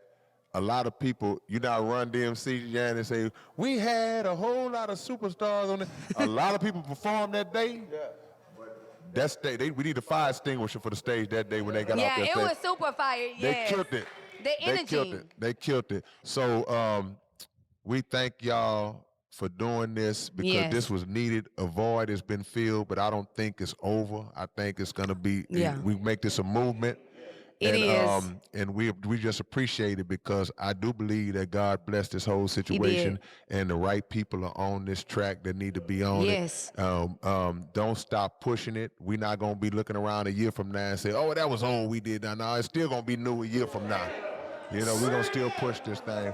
a lot of people, you know, Run DMC, Jan, and say, we had a whole lot of superstars on it. A lot of people performed that day. Yeah. That's we need a fire extinguisher for the stage that day when they got off that stage. Yeah, it was super fire. Yes. They killed it. The energy. They killed it. So we thank y'all for doing this because this was needed. A void has been filled, but I don't think it's over. I think it's gonna be. We make this a movement. It is. And we just appreciate it because I do believe that God blessed this whole situation and the right people are on this track that need to be on it. Don't stop pushing it. We're not going to be looking around a year from now and say, oh, that was old we did. No, it's still going to be new a year from now. You know, we're going to still push this thing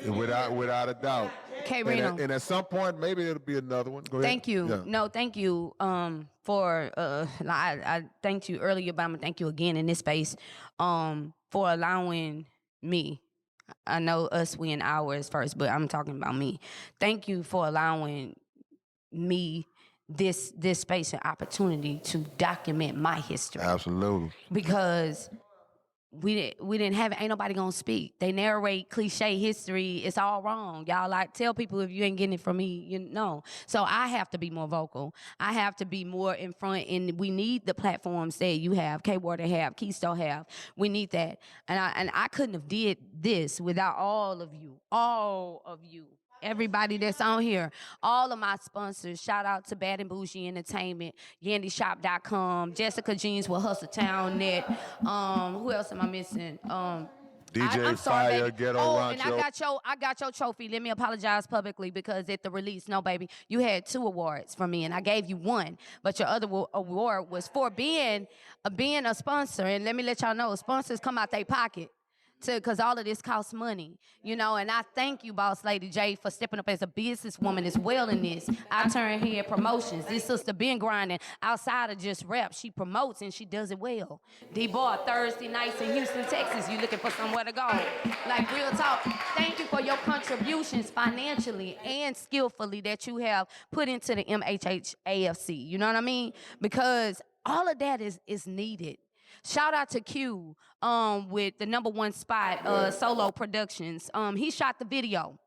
without a doubt. Okay, Reno. And at some point, maybe it'll be another one. Go ahead. Thank you. Yeah. No, thank you for I thanked you earlier, but I'm gonna thank you again in this space for allowing me. I know us, we in ours first, but I'm talking about me. Thank you for allowing me this space and opportunity to document my history. Absolutely. Because we didn't have it. Ain't nobody gonna speak. They narrate cliche history. It's all wrong. Y'all like tell people if you ain't getting it from me, you know. So I have to be more vocal. I have to be more in front, and we need the platforms that you have, K-Water have, Keystone have. We need that. And I couldn't have did this without all of you. All of you. Everybody that's on here, all of my sponsors, shout out to Bad and Bougie Entertainment, YandyShop.com, Jessica Jeans with Hustle Town Net. Who else am I missing? DJ Fire, Ghetto Rancho. And I got your trophy. Let me apologize publicly because at the release, no baby, you had 2 awards from me and I gave you 1, but your other award was for being a sponsor. And let me let y'all know, sponsors come out their pocket. Because all of this costs money, you know, and I thank you, Boss Lady J, for stepping up as a businesswoman as well in this. I turn head promotions. This sister been grinding outside of just rap. She promotes and she does it well. D-Boy, Thursday nights in Houston, Texas. You looking for somewhere to go. Like, real talk. Thank you for your contributions financially and skillfully that you have put into the MHHAFC. You know what I mean? Because all of that is needed. Shout out to Q with the #1 spot, Solo Productions. He shot the video.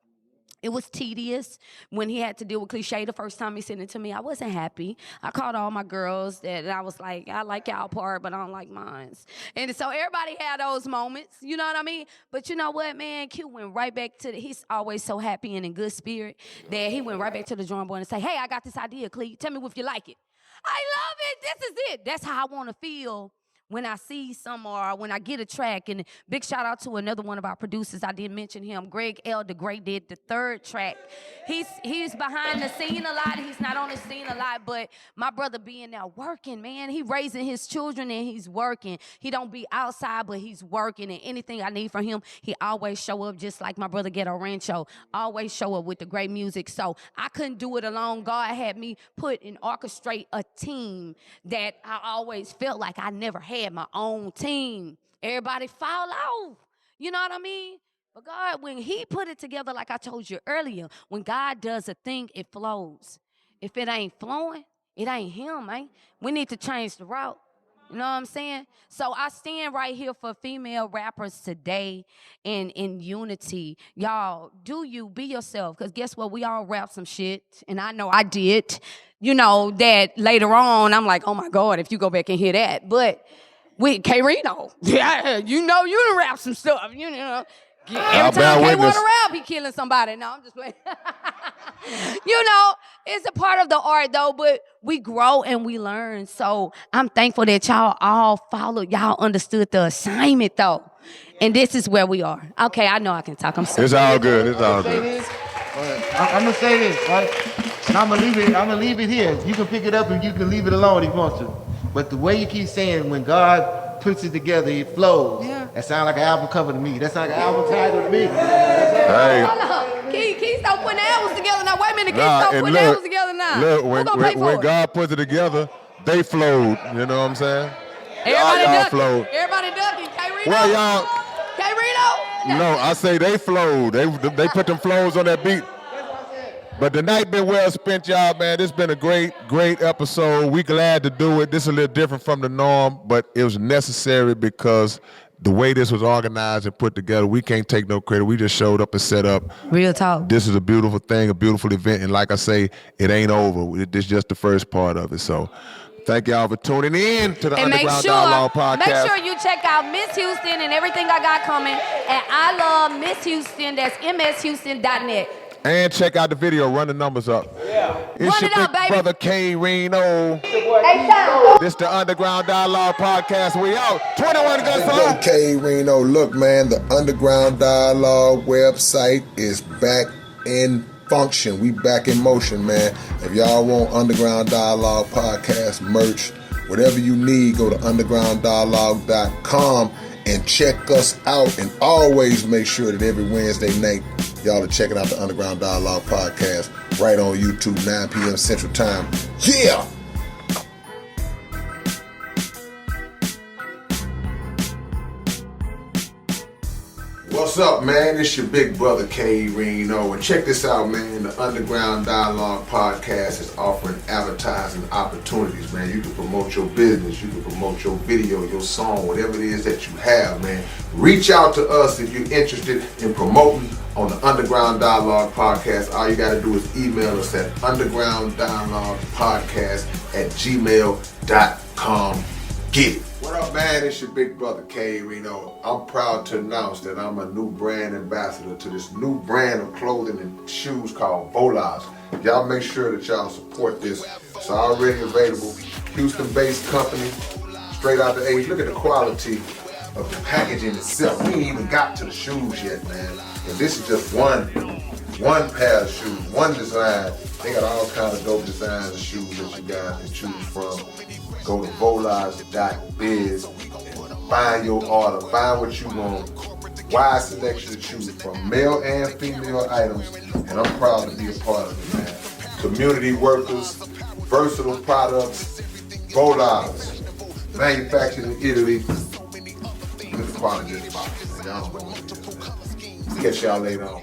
It was tedious when he had to deal with Cliche the first time he sent it to me. I wasn't happy. I called all my girls that I was like, I like y'all part, but I don't like mine. And so everybody had those moments, you know what I mean? But you know what, man? Q went right back to he's always so happy and in good spirit that he went right back to the drawing board and say, hey, I got this idea, Clee. Tell me if you like it. I love it. This is it. That's how I want to feel when I see some or when I get a track. And big shout out to another one of our producers. I did mention him. Greg L. the Great did the 3rd track. He's behind the scene a lot. He's not on the scene a lot, but my brother being there working, man. He raising his children and he's working. He don't be outside, but he's working. And anything I need from him, he always show up just like my brother Ghetto Rancho. Always show up with the great music. So I couldn't do it alone. God had me put and orchestrate a team that I always felt like I never had my own team. Everybody fall off. You know what I mean? But God, when he put it together, like I told you earlier, when God does a thing, it flows. If it ain't flowing, it ain't him, man. We need to change the route. You know what I'm saying? So I stand right here for female rappers today in unity. Y'all, do you, be yourself. Because guess what? We all rap some shit. And I know I did. You know, that later on, I'm like, oh my God, if you go back and hear that. But with K-Reno, yeah, you know you done rap some stuff. You know. Every time K want to rap, he killing somebody. No, I'm just playing. You know, it's a part of the art though, but we grow and we learn. So I'm thankful that y'all all followed. Y'all understood the assignment though. And this is where we are. Okay, I know I can talk. I'm sorry. It's all good. It's all good. I'm gonna say this, right? And I'm gonna leave it here. You can pick it up and you can leave it alone if you want to. But the way you keep saying when God puts it together, it flows. Yeah. That sounds like an album cover to me. That sounds like an album title to me. Hey. Hold on. Keith, stop putting the albums together now. Wait a minute, Keith, stop putting the albums together now. Look, when God puts it together, they flowed. You know what I'm saying? Everybody y'all ducking. flowed. Everybody ducking. K-Reno. Well, y'all. K-Reno. No, I say they flowed. They put them flows on that beat. But the night been well spent, y'all, man. This been a great episode. We glad to do it. This is a little different from the norm, but it was necessary because the way this was organized and put together, we can't take no credit. We just showed up and set up. Real talk. This is a beautiful thing, a beautiful event, and like I say, it ain't over. This is just the first part of it. So thank y'all for tuning in to the Underground Dialogue Podcast. Make sure you check out Ms.Houston and everything I got coming at I Love Ms. Houston. That's mshouston.net. And check out the video. Run the numbers up. Yeah. It's your big brother K-Reno. This the Underground Dialogue Podcast. We out. 21 guns. K-Reno. Look, man, the Underground Dialogue website is back in function. We back in motion, man. If y'all want Underground Dialogue Podcast merch, whatever you need, go to undergrounddialogue.com and check us out. And always make sure that every Wednesday night, y'all are checking out the Underground Dialogue Podcast right on YouTube, 9 p.m. Central Time. Yeah! What's up, man? It's your big brother K-Reno. And check this out, man. The Underground Dialogue Podcast is offering advertising opportunities, man. You can promote your business. You can promote your video, your song, whatever it is that you have, man. Reach out to us if you're interested in promoting on the Underground Dialogue Podcast. All you got to do is email us at undergrounddialoguepodcast@gmail.com. Get it. What up, man? It's your big brother K-Reno. I'm proud to announce that I'm a new brand ambassador to this new brand of clothing and shoes called Volas. Y'all make sure that y'all support this. It's already available. Houston-based company, straight out the A. Look at the quality of the packaging itself. We ain't even got to the shoes yet, man. And this is just one pair of shoes, one design. They got all kinds of dope designs of shoes that you guys can choose from. Go to volas.biz, find your order, find what you want. Wide selection to choose from, male and female items, and I'm proud to be a part of it, man. Community workers, versatile products, Volas, manufactured in Italy. Look at the quality of this box, man. Y'all know what it is. Catch y'all later on.